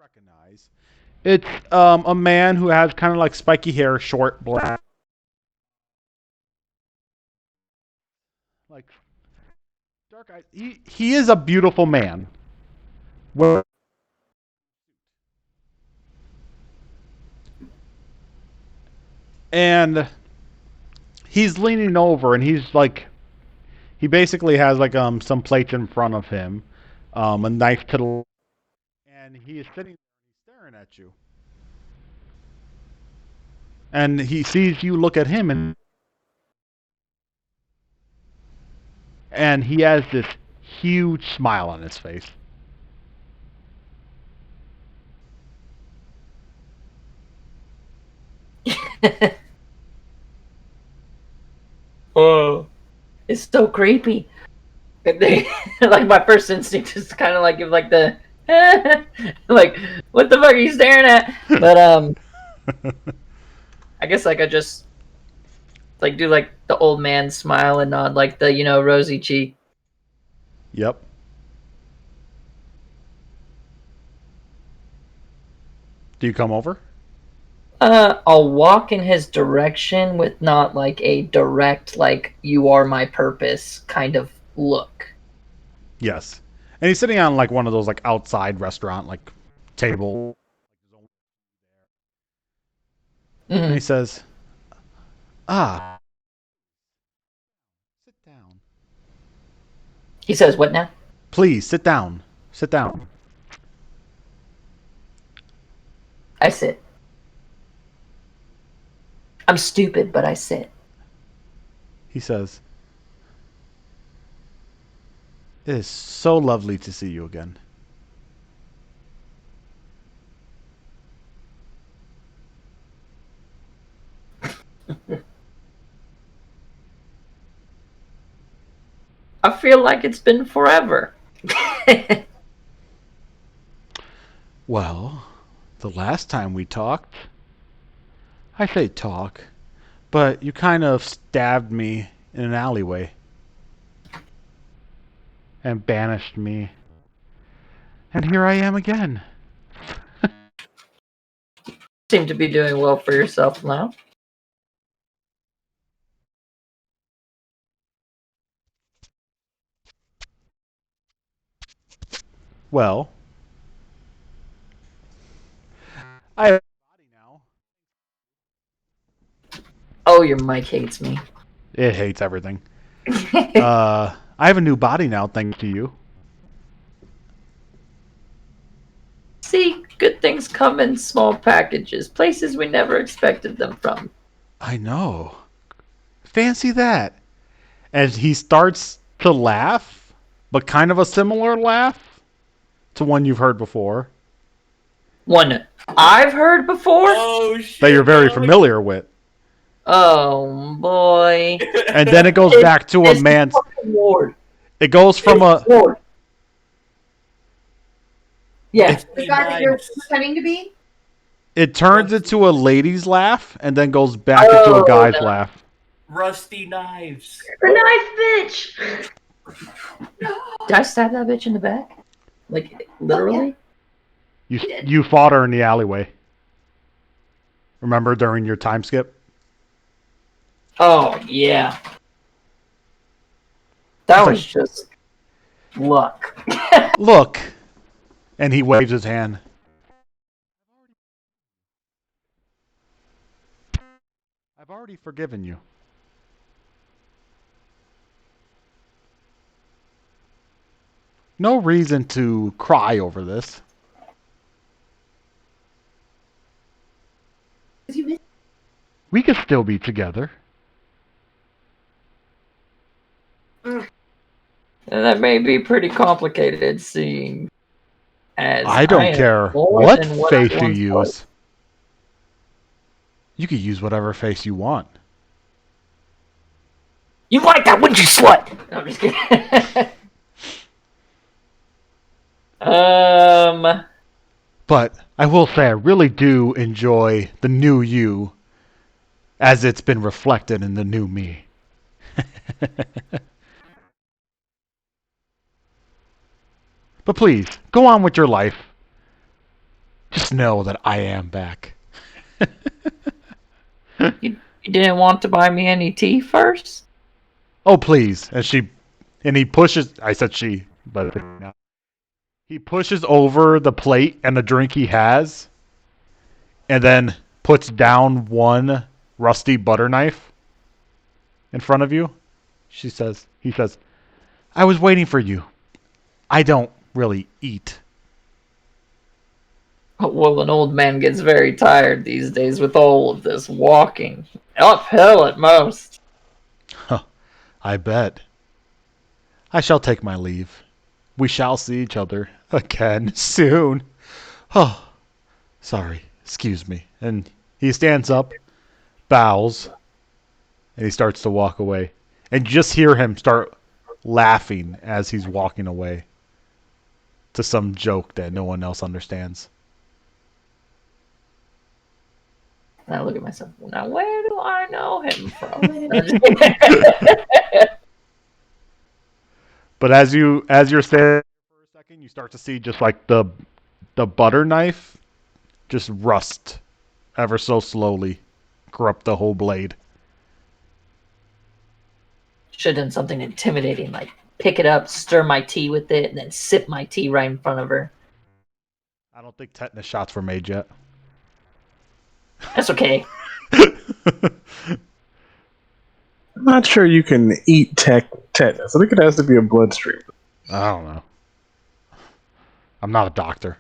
recognize it's a man who has kind of like spiky hair, short, black, like dark eyes. He is a beautiful man. Well, and he's leaning over, and he's like, he basically has like some plates in front of him, a knife to the, and he is sitting there staring at you. And he sees you look at him, and he has this huge smile on his face. Oh, it's so creepy. Like my first instinct is to kind of like give like the like what the fuck are you staring at? But I guess like I just like do like the old man smile and nod like the rosy cheek. Yep. Do you come over? I'll walk in his direction with not like a direct like you are my purpose kind of look. Yes. And he's sitting on like one of those like outside restaurant like table. And he says, "Ah, sit down. He says, "What now?" Please sit down. Sit down." I sit. I'm stupid, but I sit. He says, "It is so lovely to see you again." I feel like it's been forever. Well, the last time we talked, I say talk, but you kind of stabbed me in an alleyway and banished me. And here I am again. Seem to be doing well for yourself now. Well, I have a body now. Oh, your mic hates me. It hates everything. I have a new body now, thanks to you. See, good things come in small packages, places we never expected them from. I know. Fancy that. And he starts to laugh, but kind of a similar laugh to one you've heard before. One I've heard before? Oh shit! That you're very familiar with. Oh boy. And then it goes back to a man's. Ward. It goes from a. Ward. Yeah. The guy that you're pretending to be? It turns into a lady's laugh and then goes back into a guy's laugh. Rusty knives. The knife bitch! Did I stab that bitch in the back? Like literally? You fought her in the alleyway. Remember during your time skip? Oh yeah. That was just luck. Look. And he waves his hand. I've already forgiven you. No reason to cry over this. We could still be together. And that may be pretty complicated, seeing as I don't care what faith you use. You could use whatever face you want. You like that, wouldn't you, slut? No, I'm just kidding. But I will say I really do enjoy the new you as it's been reflected in the new me. But please, go on with your life. Just know that I am back. You didn't want to buy me any tea first? Oh, please. And he pushes, I said she, but he pushes over the plate and the drink he has, and then puts down one rusty butter knife in front of you. He says, I was waiting for you. I don't really eat. Well, an old man gets very tired these days with all of this walking. Uphill at most. Huh, I bet. I shall take my leave. We shall see each other again soon. Oh, sorry. Excuse me. And he stands up, bows, and he starts to walk away. And you just hear him start laughing as he's walking away to some joke that no one else understands. And I look at myself, now where do I know him from? But as you're standing for a second, you start to see just like the butter knife just rust ever so slowly, corrupt the whole blade. Should have done something intimidating, like pick it up, stir my tea with it, and then sip my tea right in front of her. I don't think tetanus shots were made yet. That's okay. I'm not sure you can eat tetanus. I think it has to be a bloodstream. I don't know. I'm not a doctor.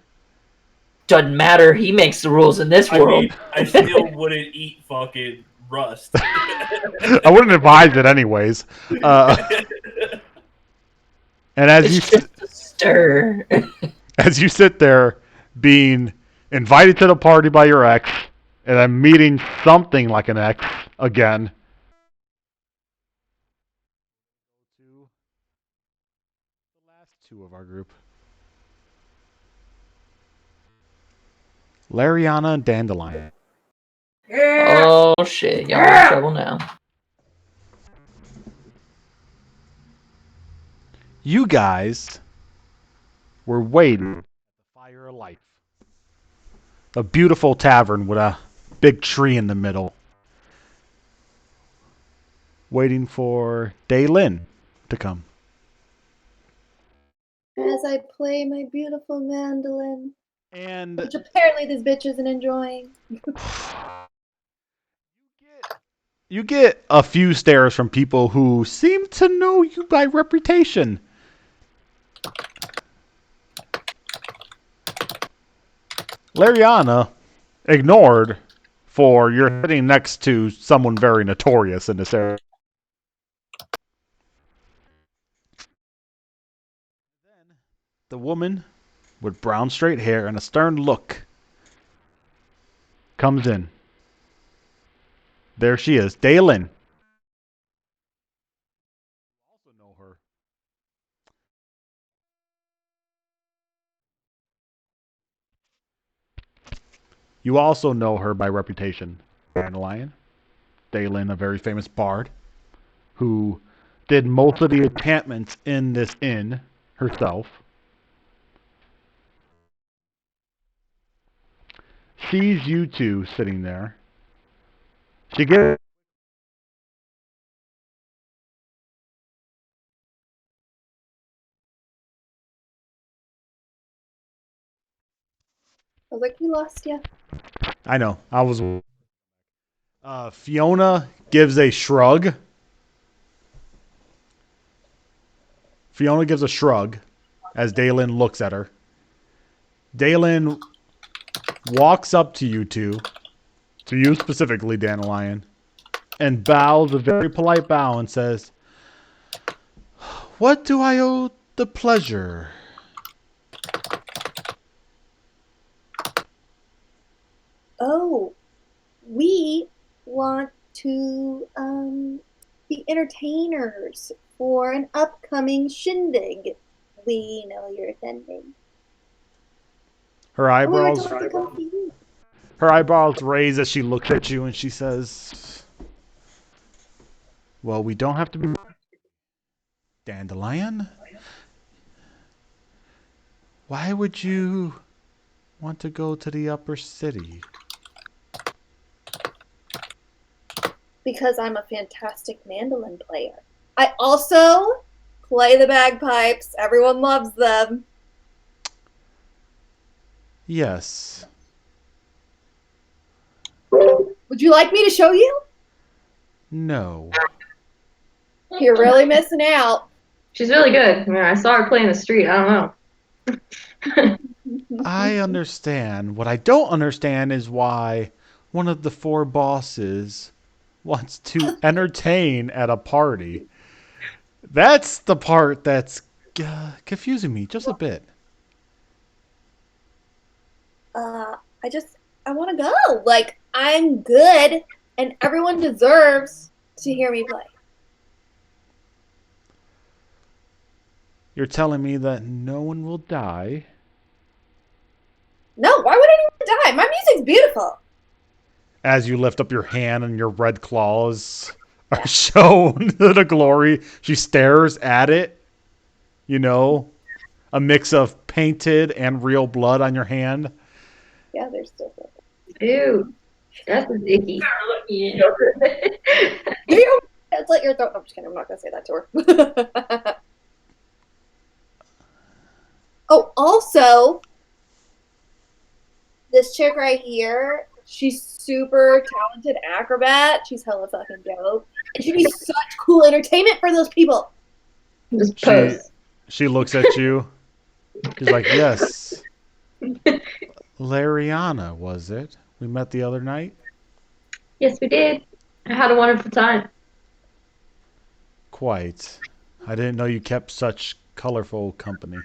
Doesn't matter. He makes the rules in this world. mean, I still wouldn't eat fucking rust. I wouldn't advise it anyways. And as It's just a stir. as you sit there being invited to the party by your ex, and then meeting something like an ex again. To the last two of our group. Lariana and Dandelion. Oh shit, y'all in trouble now. You guys were waiting at the Fire of Life. A beautiful tavern with a big tree in the middle. Waiting for Daylin to come. As I play my beautiful mandolin, And which apparently this bitch isn't enjoying. you get a few stares from people who seem to know you by reputation. Lariana, ignored, for you're sitting next to someone very notorious in this area. Then, the woman with brown straight hair and a stern look comes in. There she is, Daylin. You also know her. You also know her by reputation. Dandelion. Daylin, a very famous bard, who did most of the enchantments in this inn herself. Sees you two sitting there. She gets I was like, we lost ya. I know. I was. Fiona gives a shrug. Fiona gives a shrug as Daylin looks at her. Daylin walks up to you two, to you specifically, Dandelion, and bows a very polite bow and says, "What do I owe the pleasure?" Oh, we want to be entertainers for an upcoming shindig we know you're attending. Her And we were eyebrows told to come to you. her eyebrows raise as she looks at you and she says, "Well, we don't have to be Dandelion. Why would you want to go to the upper city?" Because I'm a fantastic mandolin player. I also play the bagpipes. Everyone loves them. Yes. Would you like me to show you? No. You're really missing out. She's really good. I mean, I saw her play in the street. I don't know. I understand. What I don't understand is why one of the four bosses wants to entertain at a party. That's the part that's confusing me just a bit. I want to go. Like, I'm good, and everyone deserves to hear me play. You're telling me that no one will die? No, why would anyone die? My music's beautiful. As you lift up your hand and your red claws are shown the glory. She stares at it. You know, a mix of painted and real blood on your hand. Yeah, they're still good. Ew. That's icky. Damn, that's like your throat. I'm just kidding. I'm not gonna say that to her. Oh, also, this chick right here, she's super talented acrobat. She's hella fucking dope. And she'd be such cool entertainment for those people. Just pose. She looks at you. She's like, "Yes. Lariana, was it? We met the other night?" Yes, we did. I had a wonderful time. Quite. I didn't know you kept such colorful company.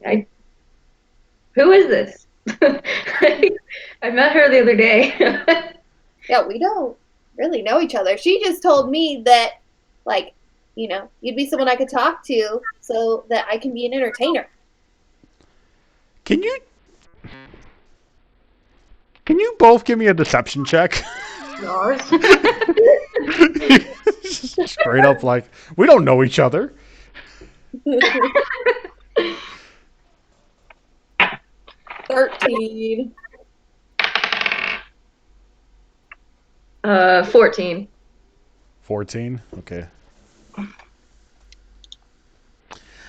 I who is this? I met her the other day. Yeah, we don't really know each other. She just told me that, like, you know, you'd be someone I could talk to so that I can be an entertainer. Can you both give me a deception check? Straight up like, we don't know each other. 13. 14. 14? Okay.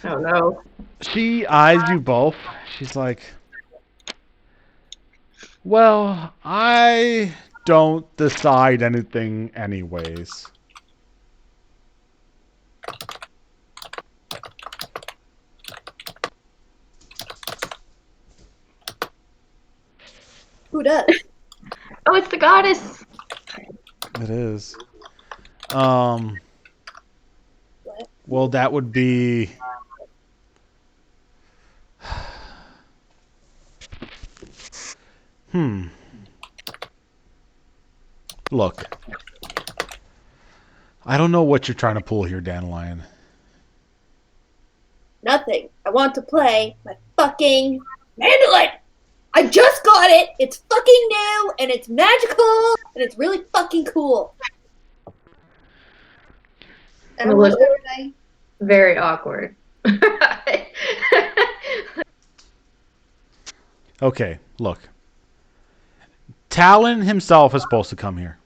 Oh no. She eyes you both. She's like, "Well, I don't decide anything anyways." Who does? Oh, it's the goddess. It is. What? Well, that would be... Look. I don't know what you're trying to pull here, Dandelion. Nothing. I want to play my fucking mandolin. I just got it. It's fucking new and it's magical and it's really fucking cool. And I'm Melissa. like, Very awkward. Okay, look. Talon himself is supposed to come here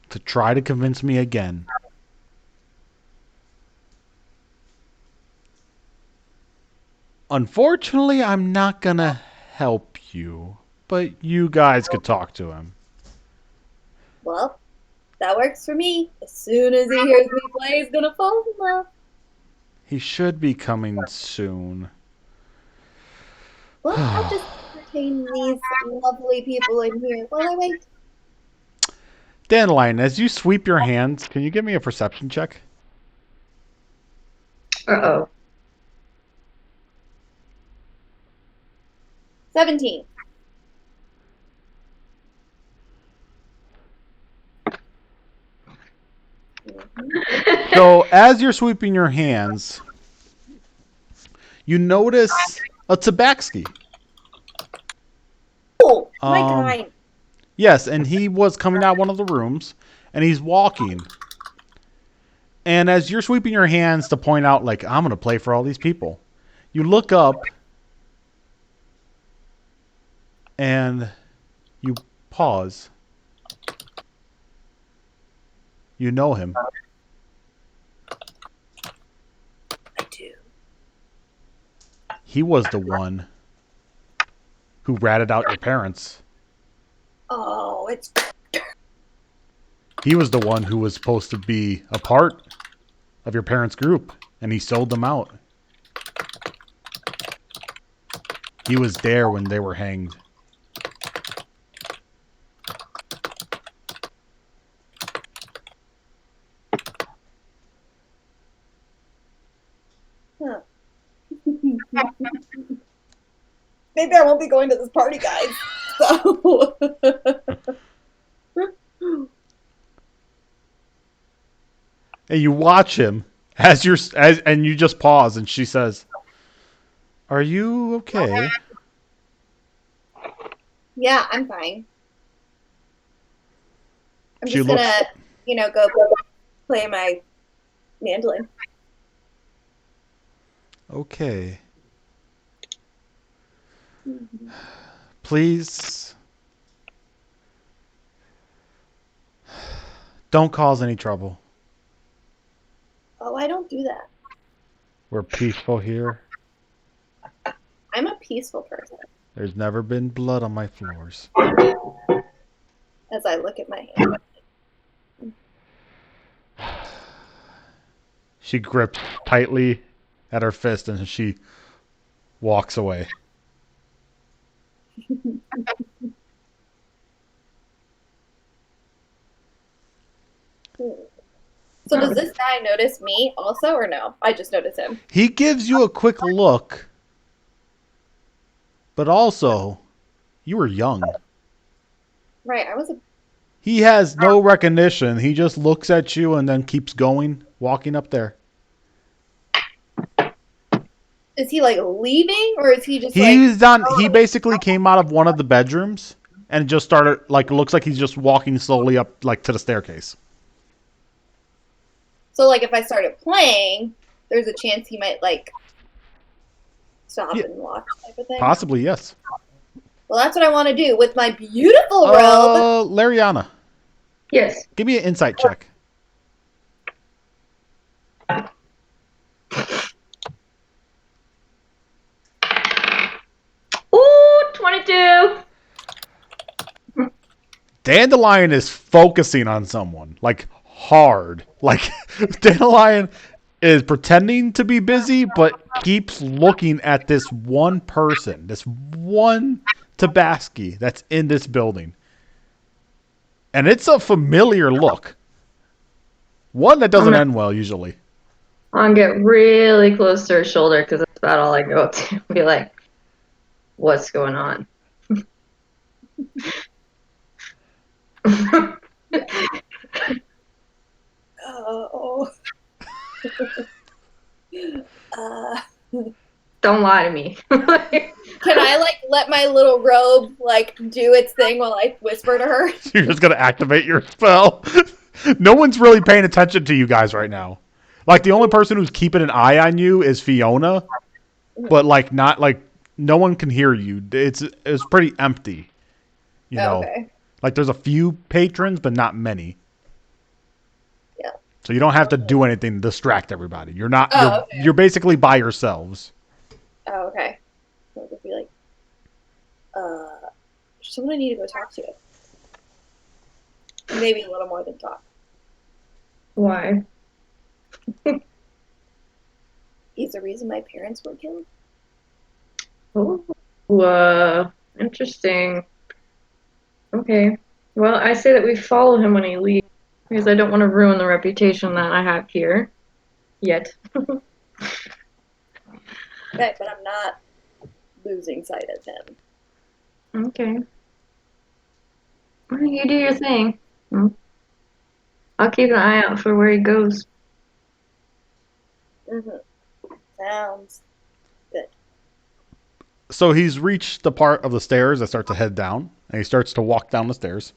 to try to convince me again. Unfortunately, I'm not gonna help you, but you guys could talk to him. well, that works for me. As soon as he hears me play, he's gonna fall in love. He should be coming soon. Well, I'll just entertain these lovely people in here while I wait. Dandelion, as you sweep your hands, can you give me a perception check? Uh-oh. 17. So as you're sweeping your hands, you notice a tabaxi. Oh, my Um, kind. yes, and he was coming out of one of the rooms, and he's walking. And as you're sweeping your hands to point out, like, I'm going to play for all these people, you look up and you pause. You know him. I do. He was the one who ratted out your parents. Oh, it's He was the one who was supposed to be a part of your parents' group, and he sold them out. He was there when they were hanged. huh. Maybe I won't be going to this party, guys. So And you watch him and you just pause, and she says, "Are you okay?" yeah, I'm fine. I'm She just looks. gonna, go play my mandolin. Okay. Please don't cause any trouble. Oh, I don't do that. We're peaceful here. I'm a peaceful person. There's never been blood on my floors. As I look at my hand. She grips tightly at her fist and she walks away. So does this guy notice me also, or no? I just notice him. He gives you a quick look, but also, you were young. Right, I was a. He has no recognition. He just looks at you and then keeps going, walking up there. Is he like leaving, or is he just He's done. He basically came out of one of the bedrooms and just started, like, looks like he's just walking slowly up, like, to the staircase. So like if I started playing, there's a chance he might like stop and watch type of thing? Possibly, yes. Well, that's what I want to do with my beautiful robe. Lariana. Yes. Give me an insight check. Ooh, 22. Dandelion is focusing on someone, like, hard. Like, Dandelion is pretending to be busy, but keeps looking at this one person, this one Tabaski that's in this building. And it's a familiar look. One that doesn't end well, usually. I'll get really close to her shoulder because that's about all I go up to. Be like, what's going on? Oh. Don't lie to me. Can I like let my little robe like do its thing while I whisper to her? You're just going to activate your spell. No one's really paying attention to you guys right now. Like, the only person who's keeping an eye on you is Fiona. But, like, not, like, no one can hear you. It's pretty empty. You know? Okay. Like, there's a few patrons, but not many. Yeah. So you don't have to do anything to distract everybody. You're not. Oh, okay. You're basically by yourselves. Oh, okay. So it'll be like, someone I need to go talk to. Maybe a little more than talk. Why? He's the reason my parents were killed. Oh, interesting. Okay. Well, I say that we follow him when he leaves because I don't want to ruin the reputation that I have here. Yet. Okay, but I'm not losing sight of him. Okay. Well, you do your thing. I'll keep an eye out for where he goes. Mm-hmm. Sounds good. So he's reached the part of the stairs that start to head down, and he starts to walk down the stairs.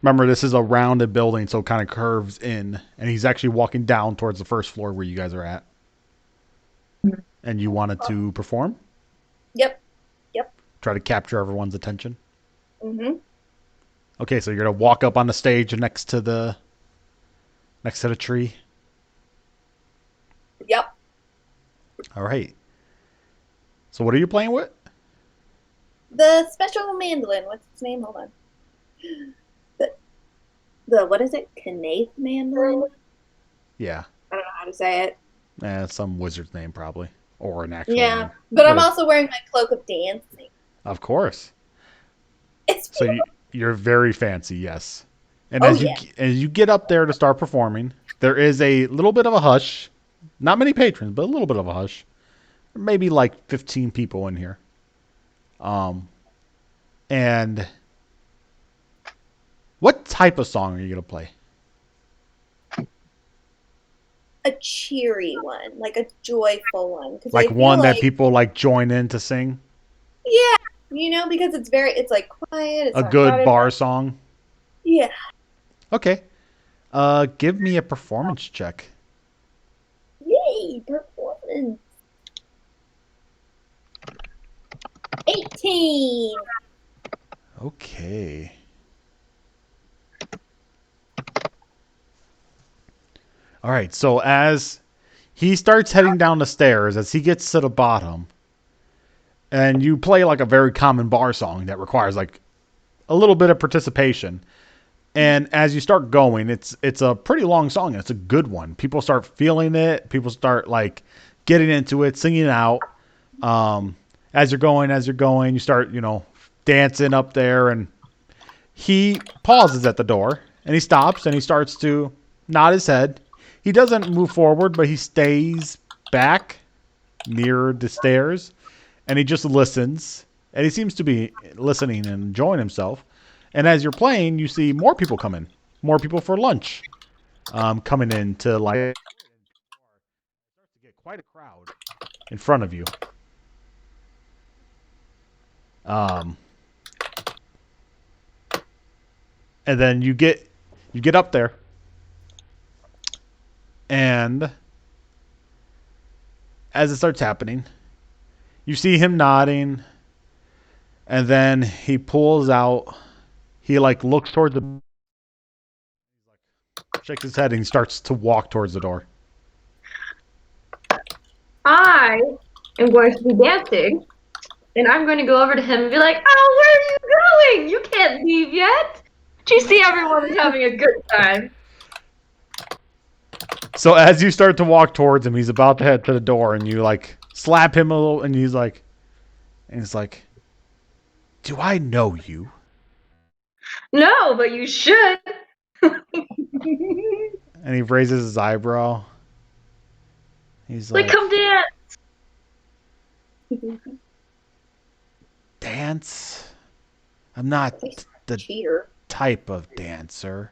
Remember, this is a rounded building, so it kind of curves in, and he's actually walking down towards the first floor where you guys are at. And you wanted to perform? Yep. Try to capture everyone's attention? Mm-hmm. Okay, so you're going to walk up on the stage next to the tree? Yep. All right. So what are you playing with? The special mandolin. What's its name? Hold on. The what is it? Knaith mandolin? Yeah. I don't know how to say it. Some wizard's name probably. Or an actual Yeah. name. But I'm also wearing my cloak of dancing. Of course. It's So you're very fancy, yes. And Oh, as yeah. you get up there to start performing, there is a little bit of a hush. Not many patrons, but a little bit of a hush. Maybe like 15 people in here. And what type of song are you going to play? a cheery one, like a joyful one. Like one that people like join in to sing? Yeah, because it's like quiet. It's A not good crowded. bar song? Yeah. Okay. Give me a performance check. Yay, performance. 18. Okay. All right, so as he starts heading down the stairs, as he gets to the bottom, and you play like a very common bar song that requires like a little bit of participation. And as you start going, it's a pretty long song. And it's a good one. People start feeling it. People start like getting into it, singing out. As you're going, you start, dancing up there. And he pauses at the door and he stops and he starts to nod his head. He doesn't move forward, but he stays back near the stairs and he just listens. And he seems to be listening and enjoying himself. And as you're playing, you see more people come in. More people for lunch coming in to like get quite a crowd in front of you. And then you get up there. And as it starts happening, you see him nodding. And then he pulls out. He like looks towards the. Shakes his head and he starts to walk towards the door. I am going to be dancing, and I'm going to go over to him and be like, "Oh, where are you going? You can't leave yet. Do you see everyone is having a good time?" So as you start to walk towards him, he's about to head to the door, and you like slap him a little, and he's like, "Do I know you?" No, but you should. And he raises his eyebrow. He's Like, come dance. Dance? I'm not the Cheater. type of dancer.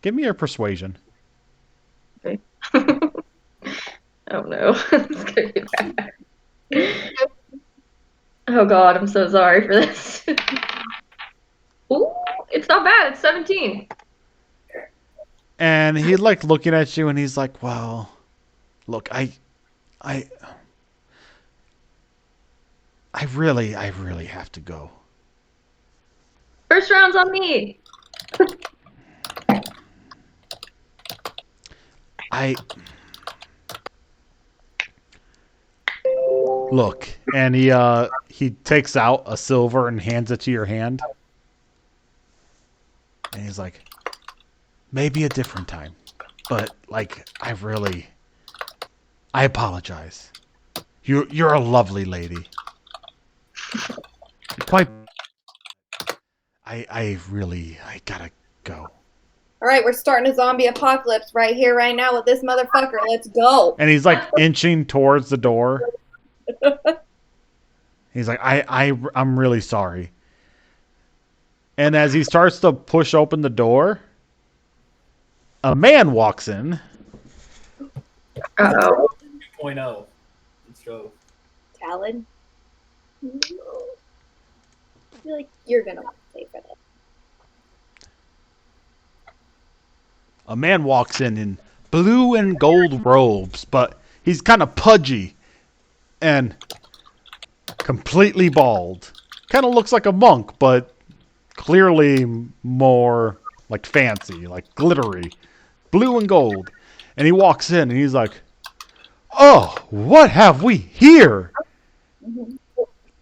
Give me your persuasion. Okay. Oh no, it's gonna be bad. Oh god, I'm so sorry for this. Ooh, it's not bad. It's 17. And he's like looking at you, and he's like, "Well, look, I really have to go." First round's on me. Look, and he takes out a silver and hands it to your hand. And he's like, "Maybe a different time. But like I apologize. You're a lovely lady. Quite I gotta go." All right, we're starting a zombie apocalypse right here, right now with this motherfucker. Let's go. And he's like inching towards the door. He's like, I'm really sorry. And as he starts to push open the door, a man walks in. Uh-oh. 2.0. Let's go. Talon? No. I feel like you're gonna want to play for this. A man walks in blue and gold robes, but he's kind of pudgy and completely bald. Kind of looks like a monk, but clearly more like fancy, like glittery. Blue and gold. And he walks in and he's like, "Oh, what have we here?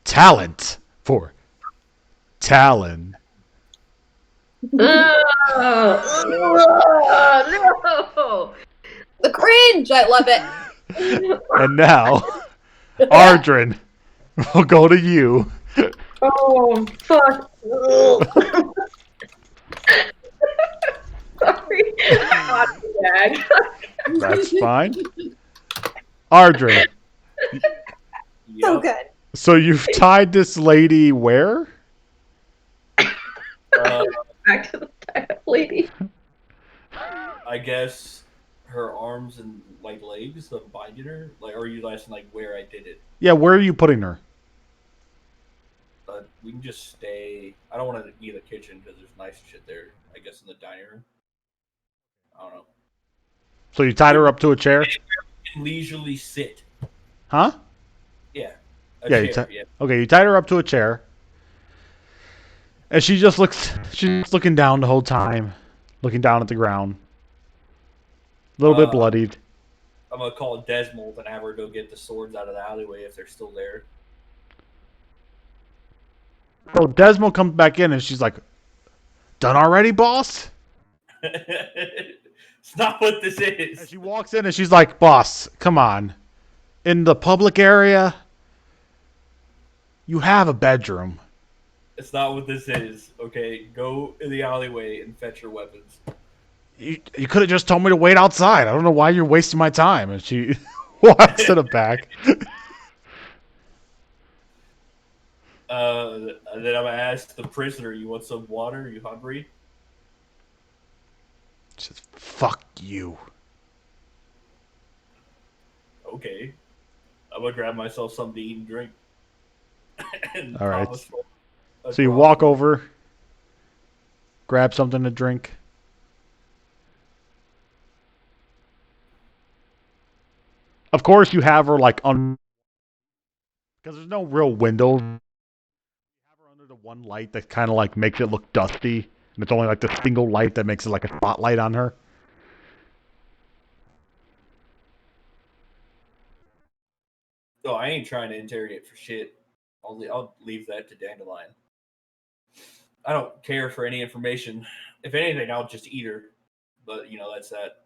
Talent for Talon." No! The cringe! I love it. And now, Ardrin, we'll go to you. Oh, fuck. Sorry. Hot gag. That's fine. Ardrin, So Yep. good. so you've tied this lady where? Back to the fat lady. I guess her arms and like legs of binding her. Like, or are you asking like where I did it? Yeah, where are you putting her? We can just stay. I don't want to be in the kitchen because there's nice shit there. I guess in the dining room. I don't know. So you tied her up to a chair? And leisurely sit. Huh? Yeah. Yeah, you chair, ti- Okay, you tied her up to a chair. And she's just looking down the whole time. Looking down at the ground. A little bit bloodied. I'm gonna call Desmold and have her go get the swords out of the alleyway if they're still there. So Desmo comes back in and she's like, "Done already, boss?" It's not what this And is. she walks in and she's like, "Boss, come on. In the public area, you have a bedroom." It's not what this is. Okay, go in the alleyway and fetch your weapons. You could have just told me to wait outside. I don't know why you're wasting my time. And she walks to the back. And then I'm gonna ask the prisoner, "You want some water? Are you hungry?" She says, "Fuck you." Okay. I'm gonna grab myself something to eat and drink. And All right. Thomas will So you across- walk over, grab something to drink. Of course, you have her like on because there's no real window. You have her under the one light that kind of like makes it look dusty, and it's only like the single light that makes it like a spotlight on her. Oh, I ain't trying to interrogate for shit. I'll leave that to Dandelion. I don't care for any information. If anything, I'll just eat her. But that's that.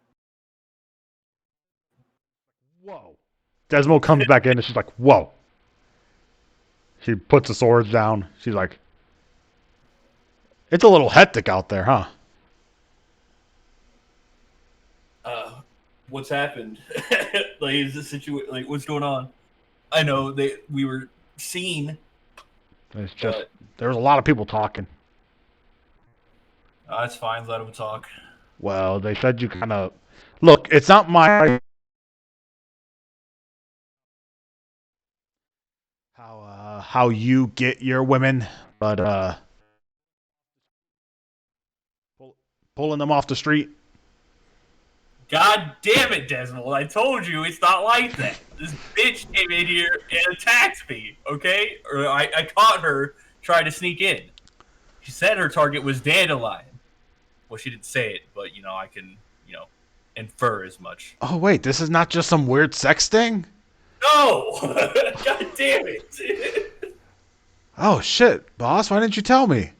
Whoa. Desmo comes back in and she's like, "Whoa." She puts the swords down. She's like, "It's a little hectic out there, huh?" What's happened? Like, is this situation? Like, what's going on? I know we were seen. It's just there's a lot of people talking. That's fine. Let them talk. Well, they said you kind of look. It's not my how you get your women, but pulling them off the street. God damn it, Desmond! I told you it's not like that. This bitch came in here and attacked me. Okay, or I caught her trying to sneak in. She said her target was Dandelion. Well, she didn't say it, but I can infer as much. Oh wait, this is not just some weird sex thing. No! God damn it! Oh shit, boss! Why didn't you tell me?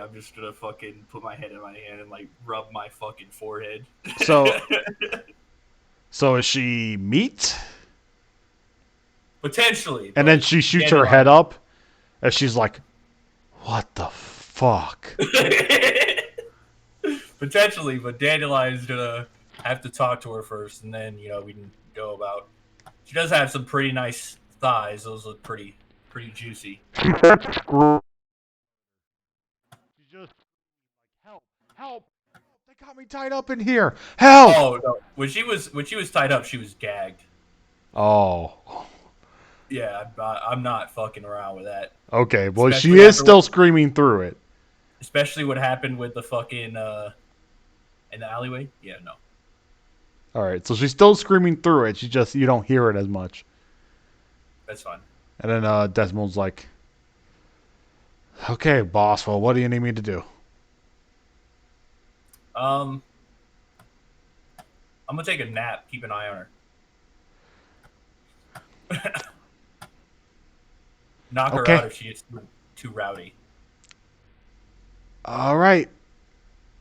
I'm just gonna fucking put my head in my hand and like rub my fucking forehead. So is she meat? Potentially. And then she shoots her head up, and she's like, "What the fuck?" Potentially, but Dandelion's gonna have to talk to her first, and then we can go about. She does have some pretty nice thighs; those look pretty juicy. She starts screaming. She's just like, help! got me tied up in here. Help! Oh no! When she was tied up, she was gagged. Oh. Yeah, I'm not fucking around with that. Okay, well, she Especially is after still screaming through it. Especially what happened with the fucking in the alleyway. Yeah, no. All right, so she's still screaming through it. You don't hear it as much. That's fine. And then Desmond's like, "Okay, boss. Well, what do you need me to do?" I'm gonna take a nap. Keep an eye on her. Knock her Okay. out if she gets too rowdy. All right.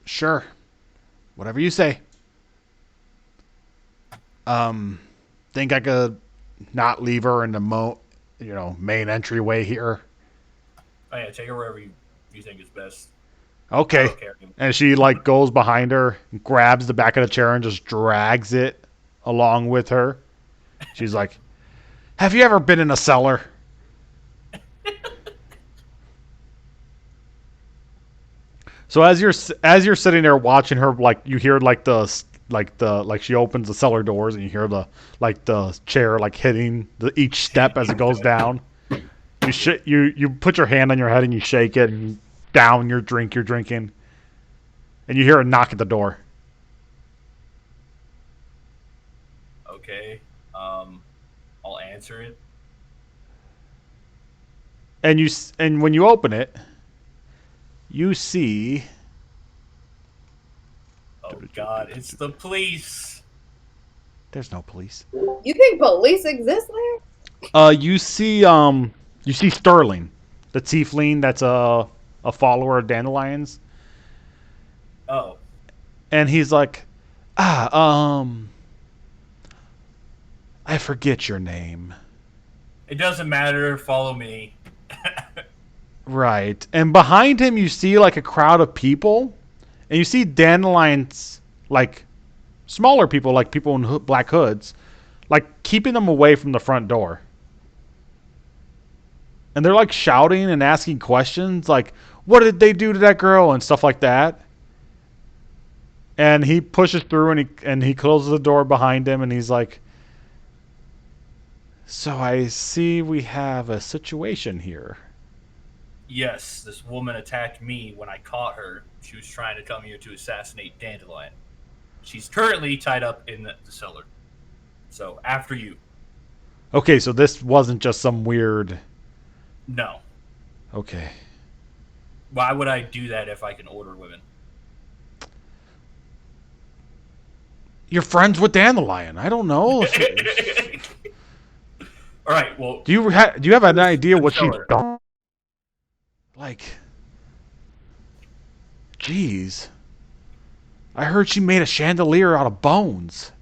Sure. Whatever you say. Think I could not leave her in the main entryway here? Oh yeah, take her wherever you think is best. I Okay. don't care. And she like goes behind her, grabs the back of the chair, and just drags it along with her. She's like, "Have you ever been in a cellar?" So as you're sitting there watching her, like you hear like she opens the cellar doors, and you hear the chair like hitting each step as it goes down. You put your hand on your head and you shake it and down your drink you're drinking, and you hear a knock at the door. Okay. I'll answer it. And when you open it, you see. Oh God, it's the police. There's no police. You think police exist there? You see Sterling, the tiefling that's a follower of Dandelion's, Oh, and he's like, I forget your name. it doesn't matter. Follow me. Right. And behind him, you see like a crowd of people, and you see Dandelion's like smaller people, like people in black hoods, like keeping them away from the front door. And they're like shouting and asking questions, like, "What did they do to that girl?" and stuff like that. And he pushes through and he closes the door behind him, and he's like, "So I see we have a situation here." Yes, this woman attacked me when I caught her. She was trying to come here to assassinate Dandelion. She's currently tied up in the cellar. So, after you. Okay, so this wasn't just some weird... No. Okay. Why would I do that if I can order women? You're friends with Dandelion. I don't know. All right, well... Do you have an idea what she's done? Like... Jeez. I heard she made a chandelier out of bones.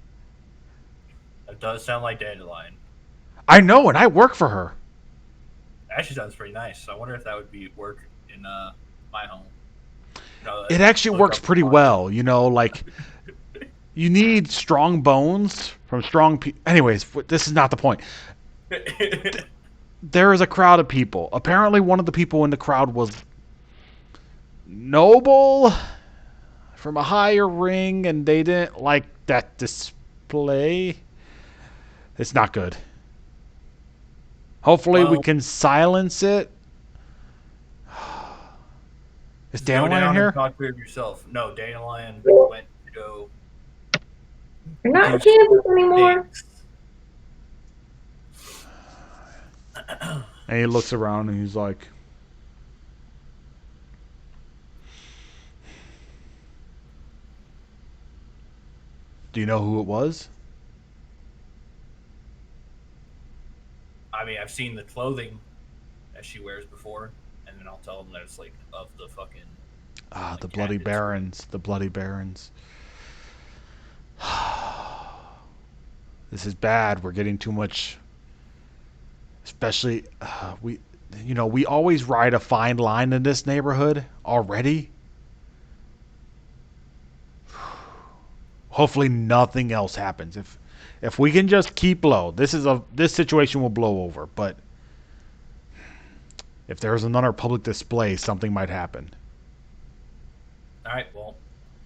That does sound like Dandelion. I know, and I work for her. Actually sounds pretty nice. I wonder if that would work in my home. It actually works pretty well, like you need strong bones from strong people. Anyways, this is not the point. There is a crowd of people. Apparently one of the people in the crowd was noble from a higher ring, and they didn't like that display. It's not good. Hopefully we can silence it. Is Dandelion in here? And talk to her yourself. No, Dandelion went to go. You're not in Kansas anymore. And he looks around and he's like, "Do you know who it was?" I mean, I've seen the clothing that she wears before, and then I'll tell them that it's like of the fucking. The Bloody Barons. The Bloody Barons. This is bad. We're getting too much. Especially, we always ride a fine line in this neighborhood already. Hopefully nothing else happens. If we can just keep low, this situation will blow over. But if there's another public display, something might happen. All right, well,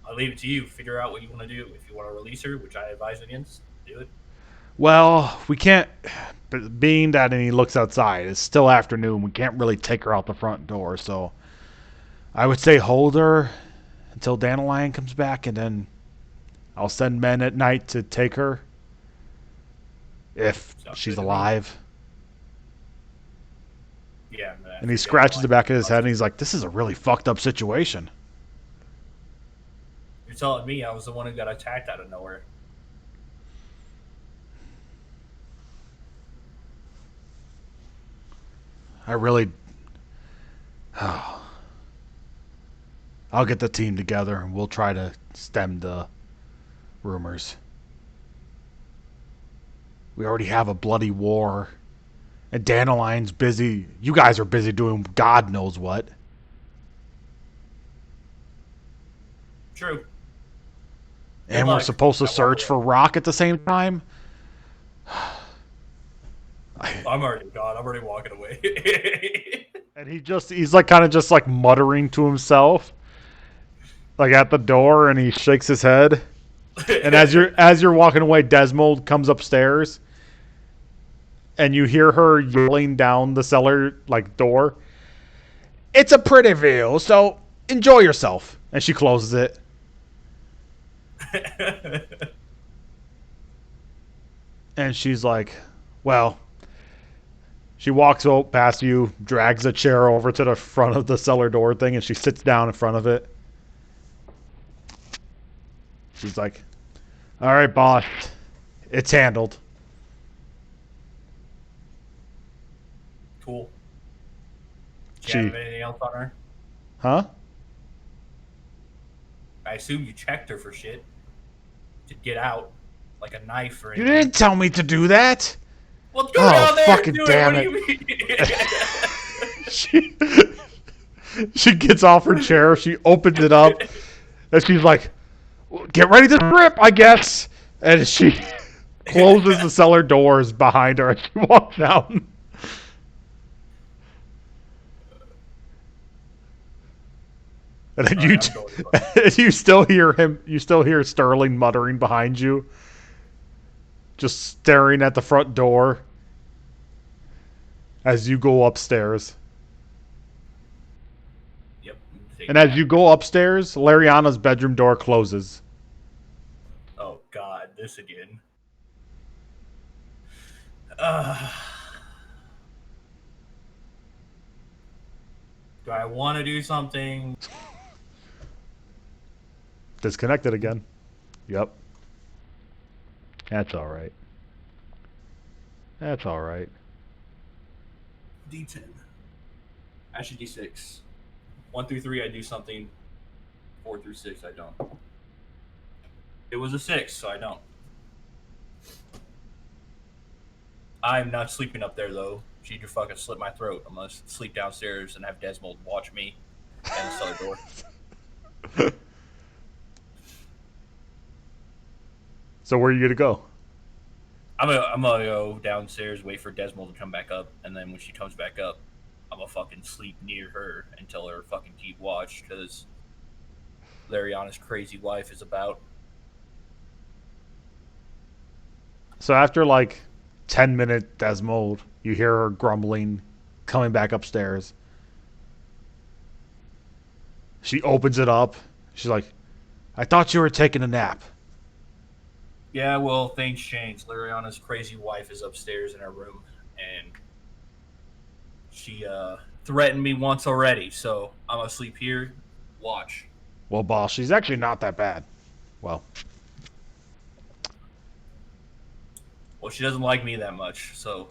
I'll leave it to you. Figure out what you want to do. If you want to release her, which I advise against, do it. Well, we can't. But being that he looks outside, it's still afternoon. We can't really take her out the front door. So I would say hold her until Dandelion comes back, and then I'll send men at night to take her if Sounds she's good to me. alive. Yeah. And he scratches the back of his head, and he's like, "This is a really fucked up situation." You're telling me I was the one who got attacked out of nowhere. I really. I'll get the team together, and we'll try to stem the rumors. We already have a bloody war. And Dandelion's busy. You guys are busy doing God knows what. True. And luck. we're supposed to I walk search away. for Rock at the same time? I'm already gone. I'm already walking away. And he's like kind of just like muttering to himself. Like at the door, and he shakes his head. And as you're walking away, Desmond comes upstairs. And you hear her yelling down the cellar like door. It's a pretty view, so enjoy yourself. And she closes it. And she's like, well, she walks past you, drags a chair over to the front of the cellar door thing, and she sits down in front of it. She's like, all right, boss, it's handled. Cool. Do you have anything else on her? Huh? I assume you checked her for shit to get out, like a knife or You anything. didn't tell me to do that. Well, go down there fucking and do damn it. What do you mean? she gets off her chair, she opens it up, and she's like, get ready to strip, I guess. And she closes the cellar doors behind her, and she walks out. And then you still hear Sterling muttering behind you, just staring at the front door as you go upstairs. Yep. And as you go upstairs, Lariana's bedroom door closes. Oh God, this again. Do I want to do something? Disconnected again. Yep. That's all right. That's all right. D10. Actually, D6. 1 through 3, I do something. 4 through 6, I don't. It was a 6, so I don't. I'm not sleeping up there, though. She'd fucking slit my throat. I'm gonna sleep downstairs and have Desmond watch me and the cellar door. So where are you gonna go? I'm gonna go downstairs, wait for Desmond to come back up, and then when she comes back up, I'm gonna fucking sleep near her and tell her fucking keep watch, because Lariana's crazy wife is about. So after like 10-minute Desmond, you hear her grumbling, coming back upstairs. She opens it up. She's like, I thought you were taking a nap. Yeah, well, things change. Lariana's crazy wife is upstairs in her room, and she threatened me once already, so I'm gonna sleep here, watch. Well, boss, she's actually not that bad. Well, she doesn't like me that much, so.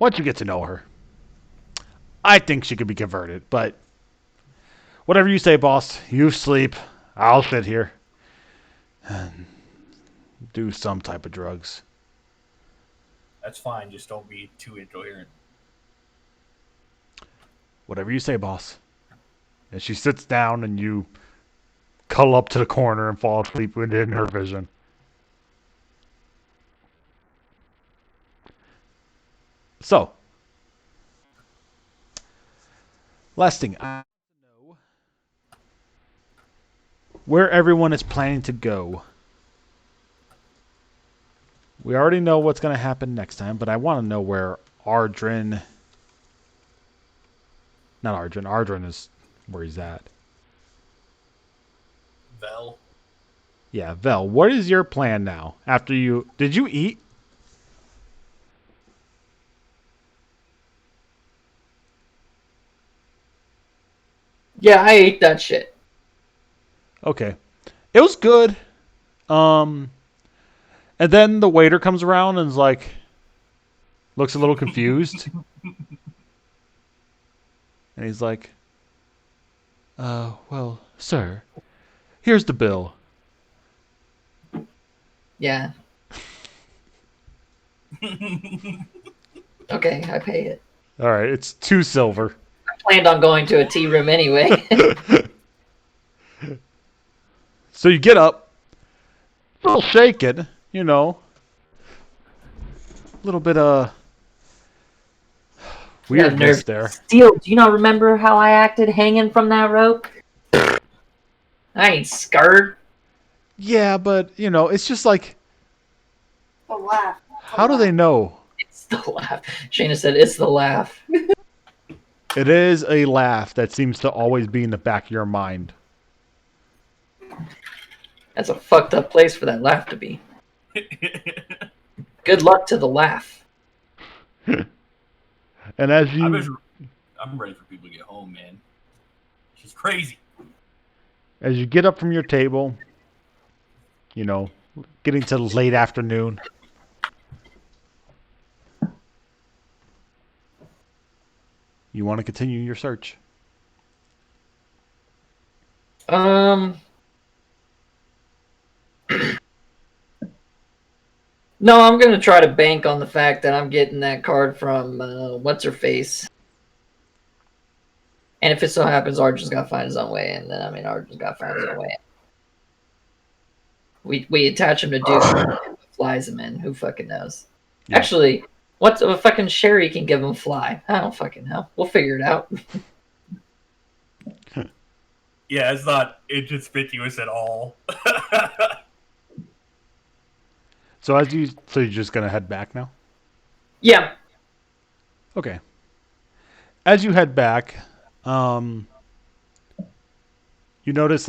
once you get to know her, I think she could be converted, but whatever you say, boss. You sleep. I'll sit here and do some type of drugs. That's fine, just don't be too incoherent. Whatever you say, boss. And she sits down, and you cuddle up to the corner and fall asleep within her vision. So, last thing I know, where everyone is planning to go. We already know what's going to happen next time, but I want to know where Ardrin... Not Ardrin. Ardrin is where he's at. Vel. Yeah, Vel, what is your plan now? After you... Did you eat? Yeah, I ate that shit. Okay. It was good. And then the waiter comes around and is like... Looks a little confused. And he's like... well, sir, here's the bill. Yeah. Okay, I pay it. All right, it's 2 silver. I planned on going to a tea room anyway. So you get up, a little shaken, you know, a little bit of weirdness there. Steel, do you not remember how I acted hanging from that rope? I ain't scared. Yeah, but you know, it's just like, The laugh. how do they know? It's the laugh. Shayna said it's the laugh. It is a laugh that seems to always be in the back of your mind. That's a fucked up place for that laugh to be. Good luck to the laugh. And as you... I'm ready for people to get home, man. She's crazy. As you get up from your table, you know, getting to the late afternoon, you want to continue your search. No, I'm gonna try to bank on the fact that I'm getting that card from what's her face. And if it so happens Arjun's gotta find his own way, and then Arjun's gotta find his own way. We attach him to Duke, flies him in. Who fucking knows? Yeah. Actually, what's a fucking Sherry can give him fly? I don't fucking know. We'll figure it out. Yeah, it's not inconspicuous at all. So you're just gonna head back now? Yeah. Okay. As you head back, you notice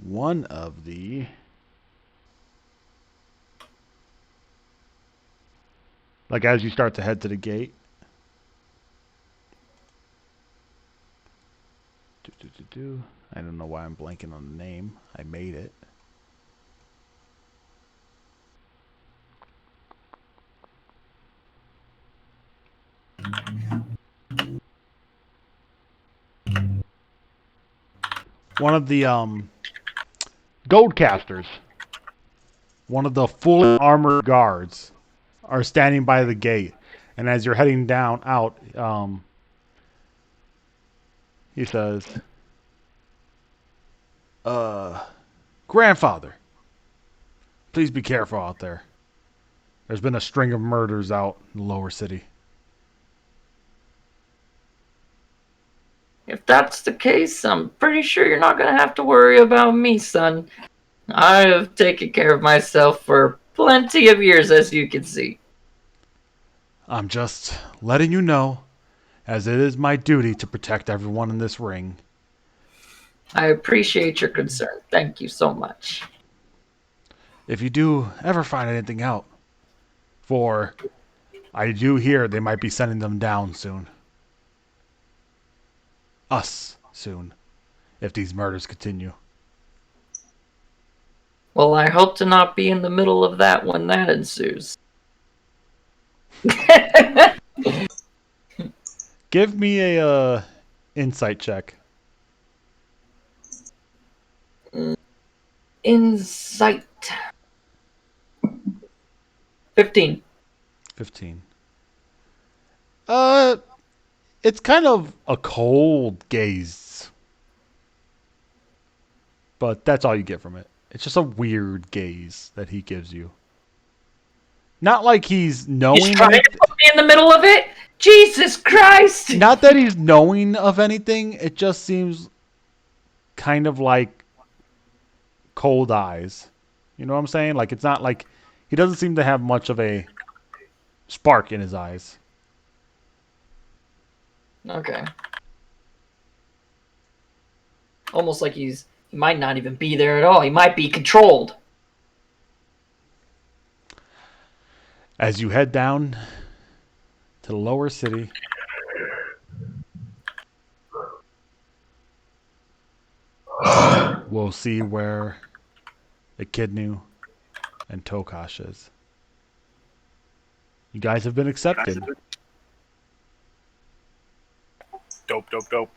one of the as you start to head to the gate. I don't know why I'm blanking on the name. I made it. One of the goldcasters, one of the fully armored guards, are standing by the gate, and as you're heading down out, he says, "Grandfather, please be careful out there. There's been a string of murders out in the lower city." If that's the case, I'm pretty sure you're not gonna have to worry about me, son. I have taken care of myself for plenty of years, as you can see. I'm just letting you know, as it is my duty to protect everyone in this ring. I appreciate your concern. Thank you so much. If you do ever find anything out, for I do hear they might be sending them down soon. Us soon, if these murders continue. Well, I hope to not be in the middle of that when that ensues. Give me a insight check. Insight. 15. 15. It's kind of a cold gaze. But that's all you get from it. It's just a weird gaze that he gives you. Not like he's knowing. He's trying to put me in the middle of it? Jesus Christ! Not that he's knowing of anything. It just seems kind of like cold eyes. You know what I'm saying? Like, it's not like he doesn't seem to have much of a spark in his eyes. Okay. Almost like he might not even be there at all. He might be controlled. As you head down to the lower city, we'll see where Echidnu and Tokash is. You guys have been accepted. Dope, dope, dope.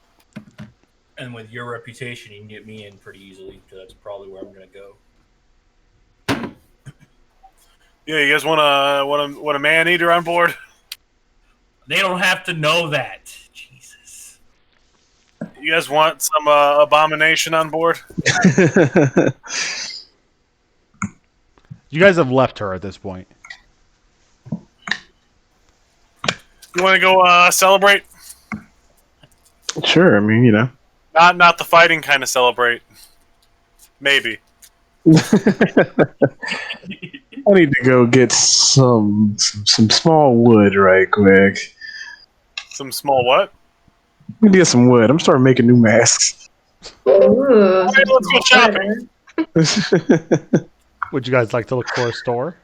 And with your reputation, you can get me in pretty easily, because that's probably where I'm going to go. Yeah, you guys want a man eater on board? They don't have to know that. Jesus. You guys want some abomination on board? You guys have left her at this point. You want to go celebrate? Sure, I mean, you know. Not the fighting kind of celebrate. Maybe. I need to go get some small wood right quick. Some small what? We need some wood. I'm starting making new masks. Ooh, All right, let's go shopping. Would you guys like to look for a store?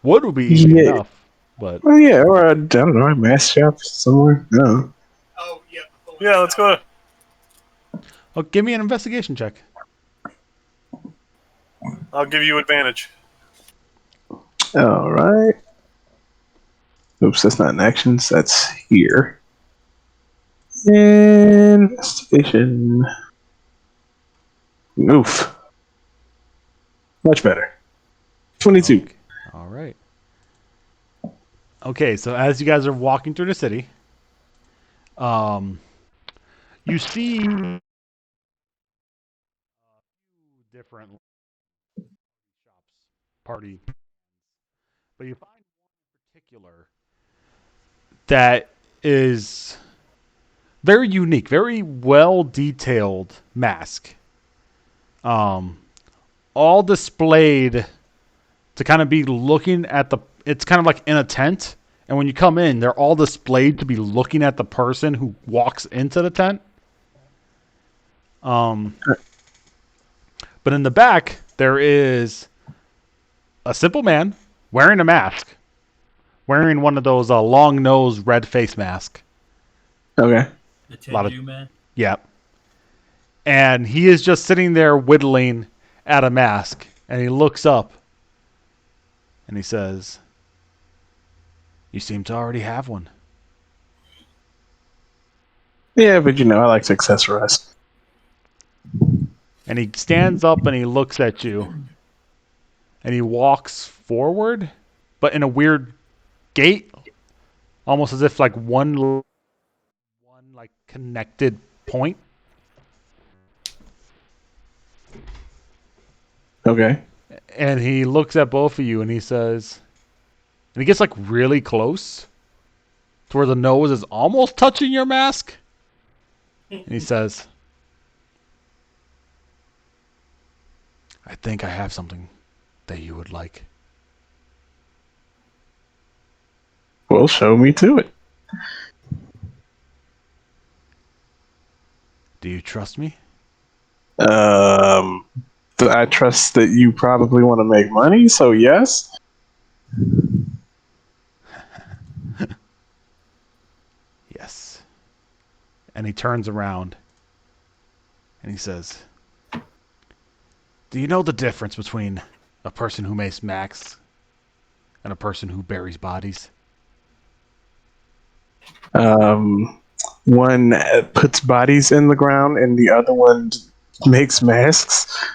Wood would be easy Yeah. enough, but Well, yeah, or I don't know, a mask shop somewhere. No. Oh, yeah. Yeah, let's go. oh, give me an investigation check. I'll give you advantage. All right. Oops, that's not in actions. That's here. Investigation. Oof. Much better. 22. All right. Okay, so as you guys are walking through the city, you see different shops, party, but you find one in particular that is very unique, very well detailed mask. All displayed to kind of be looking at the. It's kind of like in a tent, and when you come in, they're all displayed to be looking at the person who walks into the tent. But in the back, there is a simple man wearing a mask, wearing one of those long nose, red face mask. Okay. The Lot of- Tenju man? Yeah. And he is just sitting there whittling at a mask, and he looks up and he says, "You seem to already have one." Yeah, but you know, I like to accessorize. And he stands up and he looks at you. And he walks forward, but in a weird gait, almost as if like one like connected point. Okay. And he looks at both of you and he says, and he gets like really close to where the nose is almost touching your mask. And he says, "I think I have something that you would like." Well, show me to it. "Do you trust me?" I trust that you probably want to make money, so yes. "Yes." And he turns around and he says, "Do you know the difference between a person who makes masks and a person who buries bodies?" One puts bodies in the ground, and the other one makes masks.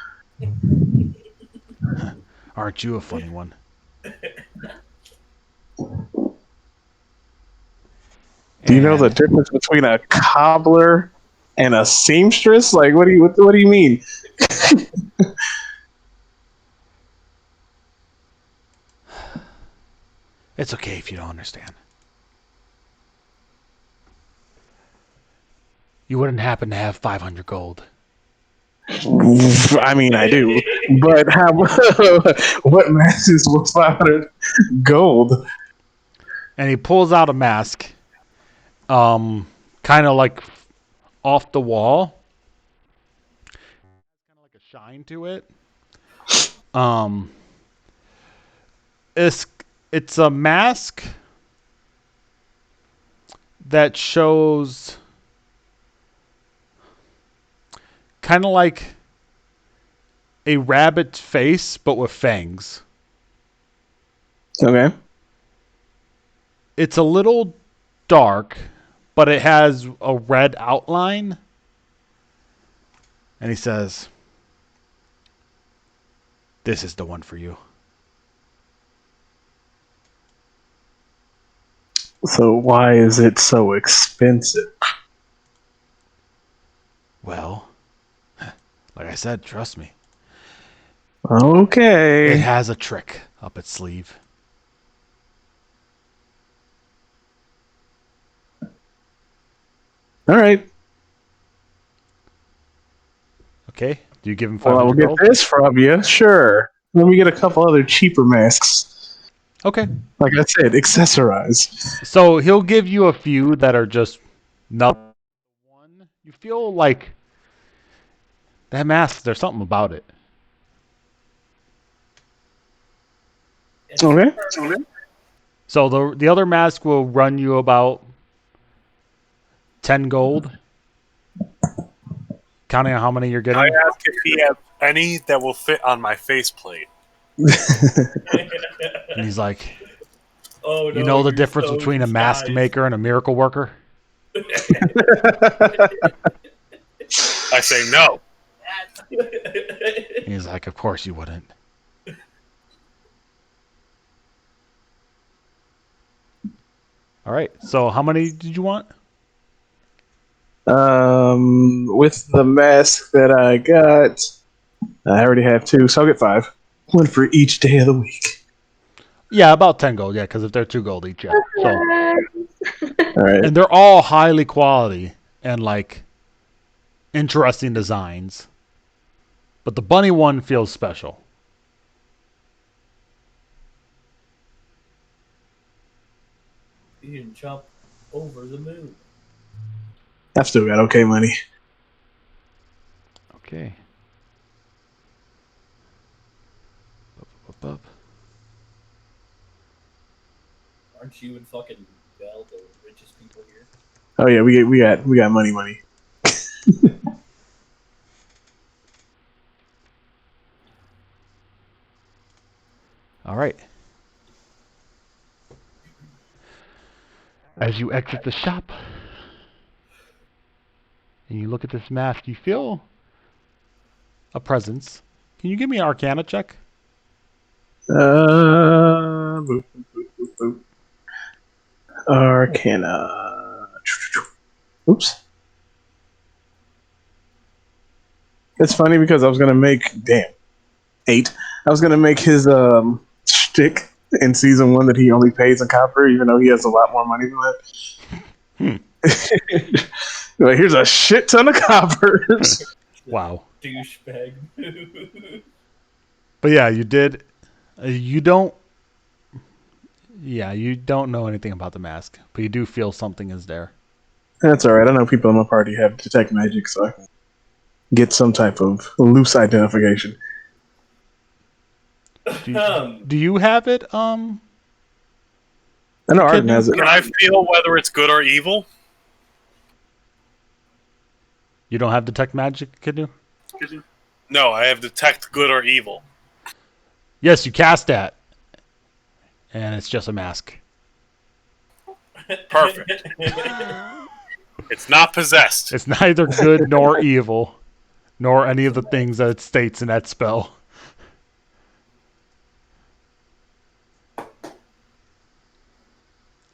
Aren't you a funny one? Do you know the difference between a cobbler and a seamstress? Like, what do you mean? It's okay if you don't understand. You wouldn't happen to have 500 gold. I mean, I do, but how? What mask is worth 500 gold? And he pulls out a mask, kind of like off the wall, kind of like a shine to it. Um, it's it's a mask that shows kind of like a rabbit's face, but with fangs. Okay. It's a little dark, but it has a red outline. And he says, "This is the one for you." So why is it so expensive? Well, like I said, trust me. Okay. It has a trick up its sleeve. All right. Okay? Do you give him Well, I will 500 get gold? this from you. Sure. Let me get a couple other cheaper masks. Okay. Like I said, accessorize. So he'll give you a few that are just not one. You feel like that mask, there's something about it. Okay. So the other mask will run you about 10 gold. Counting on how many you're getting. I ask if he has any that will fit on my faceplate. And he's like, Oh, no, you know the you're difference so between a mask disguised. maker and a miracle worker? I say no. And he's like, of course you wouldn't. All right. So how many did you want? With the mask that I got, I already have 2, so I'll get 5. 1 for each day of the week. Yeah, about 10 gold. Yeah, because if they're 2 gold each, yeah. So, All right. and they're all highly quality and like interesting designs. But the bunny one feels special. You can jump over the moon. I've still got okay money. Okay. Up. Aren't you and fucking Bell the richest people here? Oh yeah, we got money. All right. As you exit the shop and you look at this mask, you feel a presence. Can you give me an Arcana check? Boop, boop, boop, boop. Arcana. Oops. It's funny because I was gonna make 8. I was gonna make his shtick in season 1 that he only pays in copper, even though he has a lot more money than that. Like, here's a shit ton of coppers. Wow. Douchebag. But yeah, you did. You don't. Yeah, you don't know anything about the mask, but you do feel something is there. That's all right. I know people in my party have detect magic, so I can get some type of loose identification. Do you have it? I know Arden has it. Can I feel whether it's good or evil? You don't have detect magic, Kidnu? No, I have detect good or evil. Yes, you cast that, and it's just a mask. Perfect. It's not possessed. It's neither good nor evil, nor any of the things that it states in that spell.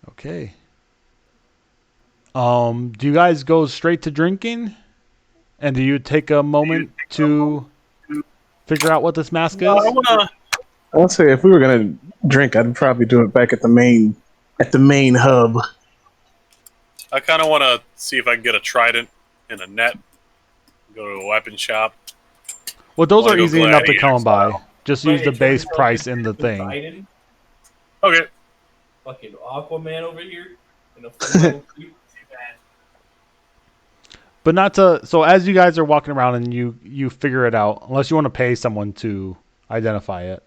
Okay. Do you guys go straight to drinking? And do you take a moment to figure out what this mask is? I'll say if we were gonna drink, I'd probably do it back at the main hub. I kind of want to see if I can get a trident and a net. Go to a weapon shop. Well, those are Little easy enough to gladiator come by. style. Just But use the it base turns out price it's in the thing. Poseidon, Okay. fucking Aquaman over here in a full metal suit. Too bad. But not to. So as you guys are walking around and you figure it out, unless you want to pay someone to identify it.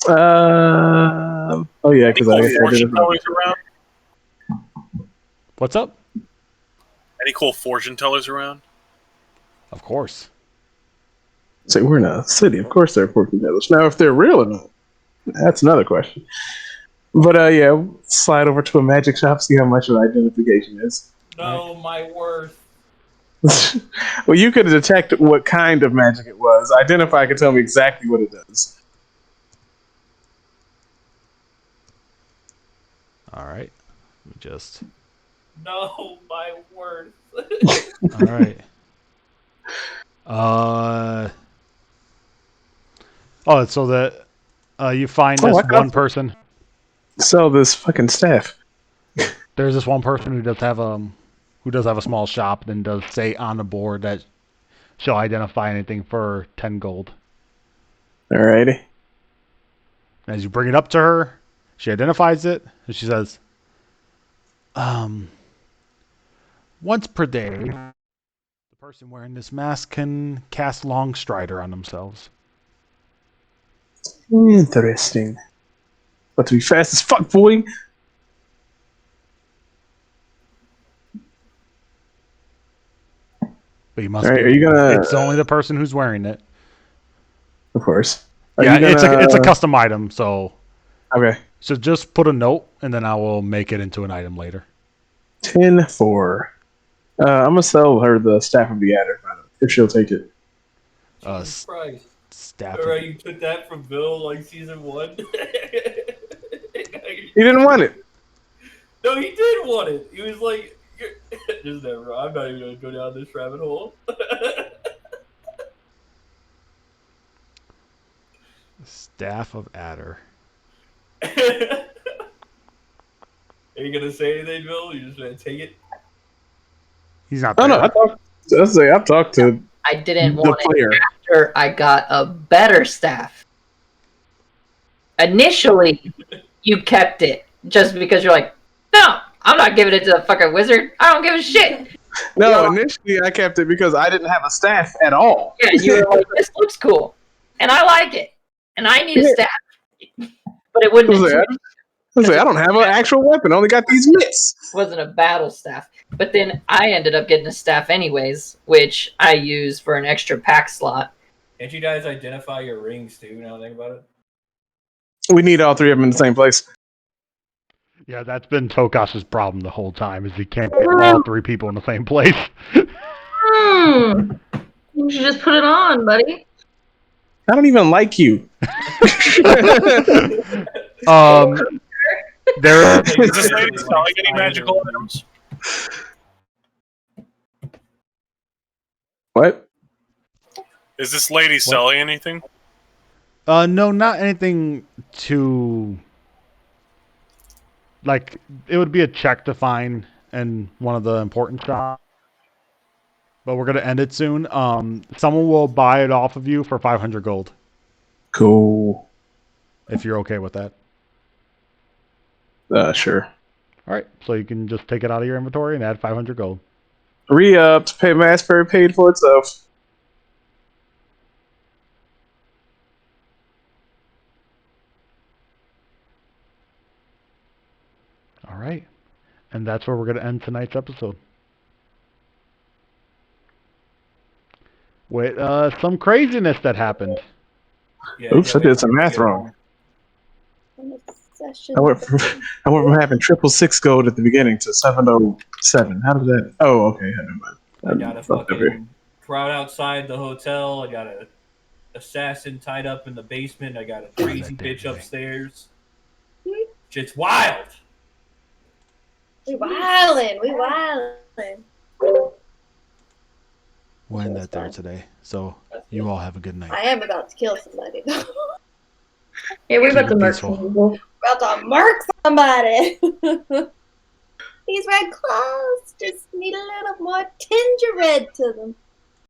Oh yeah, Any because cool I guess I fortune did. tellers around? What's up? Any cool fortune tellers around? Of course. Say we're in a city. Of course, they're fortune tellers. Now, if they're real or not, that's another question. But yeah, slide over to a magic shop, see how much of identification is. No, my worth. Well, you could detect what kind of magic it was. Identify can tell me exactly what it does. All right. Let me just. No, my worth. All right. Oh, so that you find Oh, this I got one it. person. Sell this fucking staff. There's this one person who does have a small shop and does say on the board that she'll identify anything for 10 gold. Alrighty. As you bring it up to her, she identifies it and she says, once per day, the person wearing this mask can cast Long Strider on themselves. Interesting. But to be fast as fuck, boy. But you must Alright, be. are you gonna? It's only the person who's wearing it. Of course. Are Yeah, you gonna... it's a custom item, so Okay. so just put a note and then I will make it into an item later. 10-4. I'm gonna sell her the staff of the adder if she'll take it. Jesus Christ. Staff. All right, you took that from Bill like season 1. He didn't want it. No, he did want it. He was like, "Just never. I'm not even gonna go down this rabbit hole." Staff of Adder. Are you gonna say anything, Bill? You just gonna take it? He's not Oh there. no, I've talked to I didn't the want player. it after I got a better staff. Initially, you kept it just because you're like, no, I'm not giving it to the fucking wizard. I don't give a shit. No, initially I kept it because I didn't have a staff at all. Yeah, you were like, this looks cool, and I like it, and I need a staff, but it wouldn't. I don't have an actual weapon. I only got these mitts. Wasn't a battle staff. But then I ended up getting a staff anyways, which I use for an extra pack slot. Can't you guys identify your rings too? Now that I think about it. We need all three of them in the same place. Yeah, that's been Tokas's problem the whole time, is he can't get all three people in the same place. You should just put it on, buddy. I don't even like you. There. Is this lady selling any magical items? What? Is this lady selling anything? No, not anything too. Like, it would be a check to find in one of the important shops. But we're gonna end it soon. Someone will buy it off of you for 500 gold. Cool. If you're okay with that. Sure. All right, so you can just take it out of your inventory and add 500 gold. Re-upped. Pay Massbury paid for itself. All right, and that's where we're gonna end tonight's episode. With some craziness that happened. Yeah, Oops, I did some math wrong. I went from having 666 gold at the beginning to 707. How did that? Oh, okay. Never mind. I got a fucking crowd outside the hotel. I got a assassin tied up in the basement. I got a crazy bitch upstairs. Shit's wild. We wildin'. We'll end that there today. So you all have a good night. I am about to kill somebody. Yeah, we're about to Keep it mark peaceful. some people. About to mark somebody. These red claws just need a little more tinge of red to them.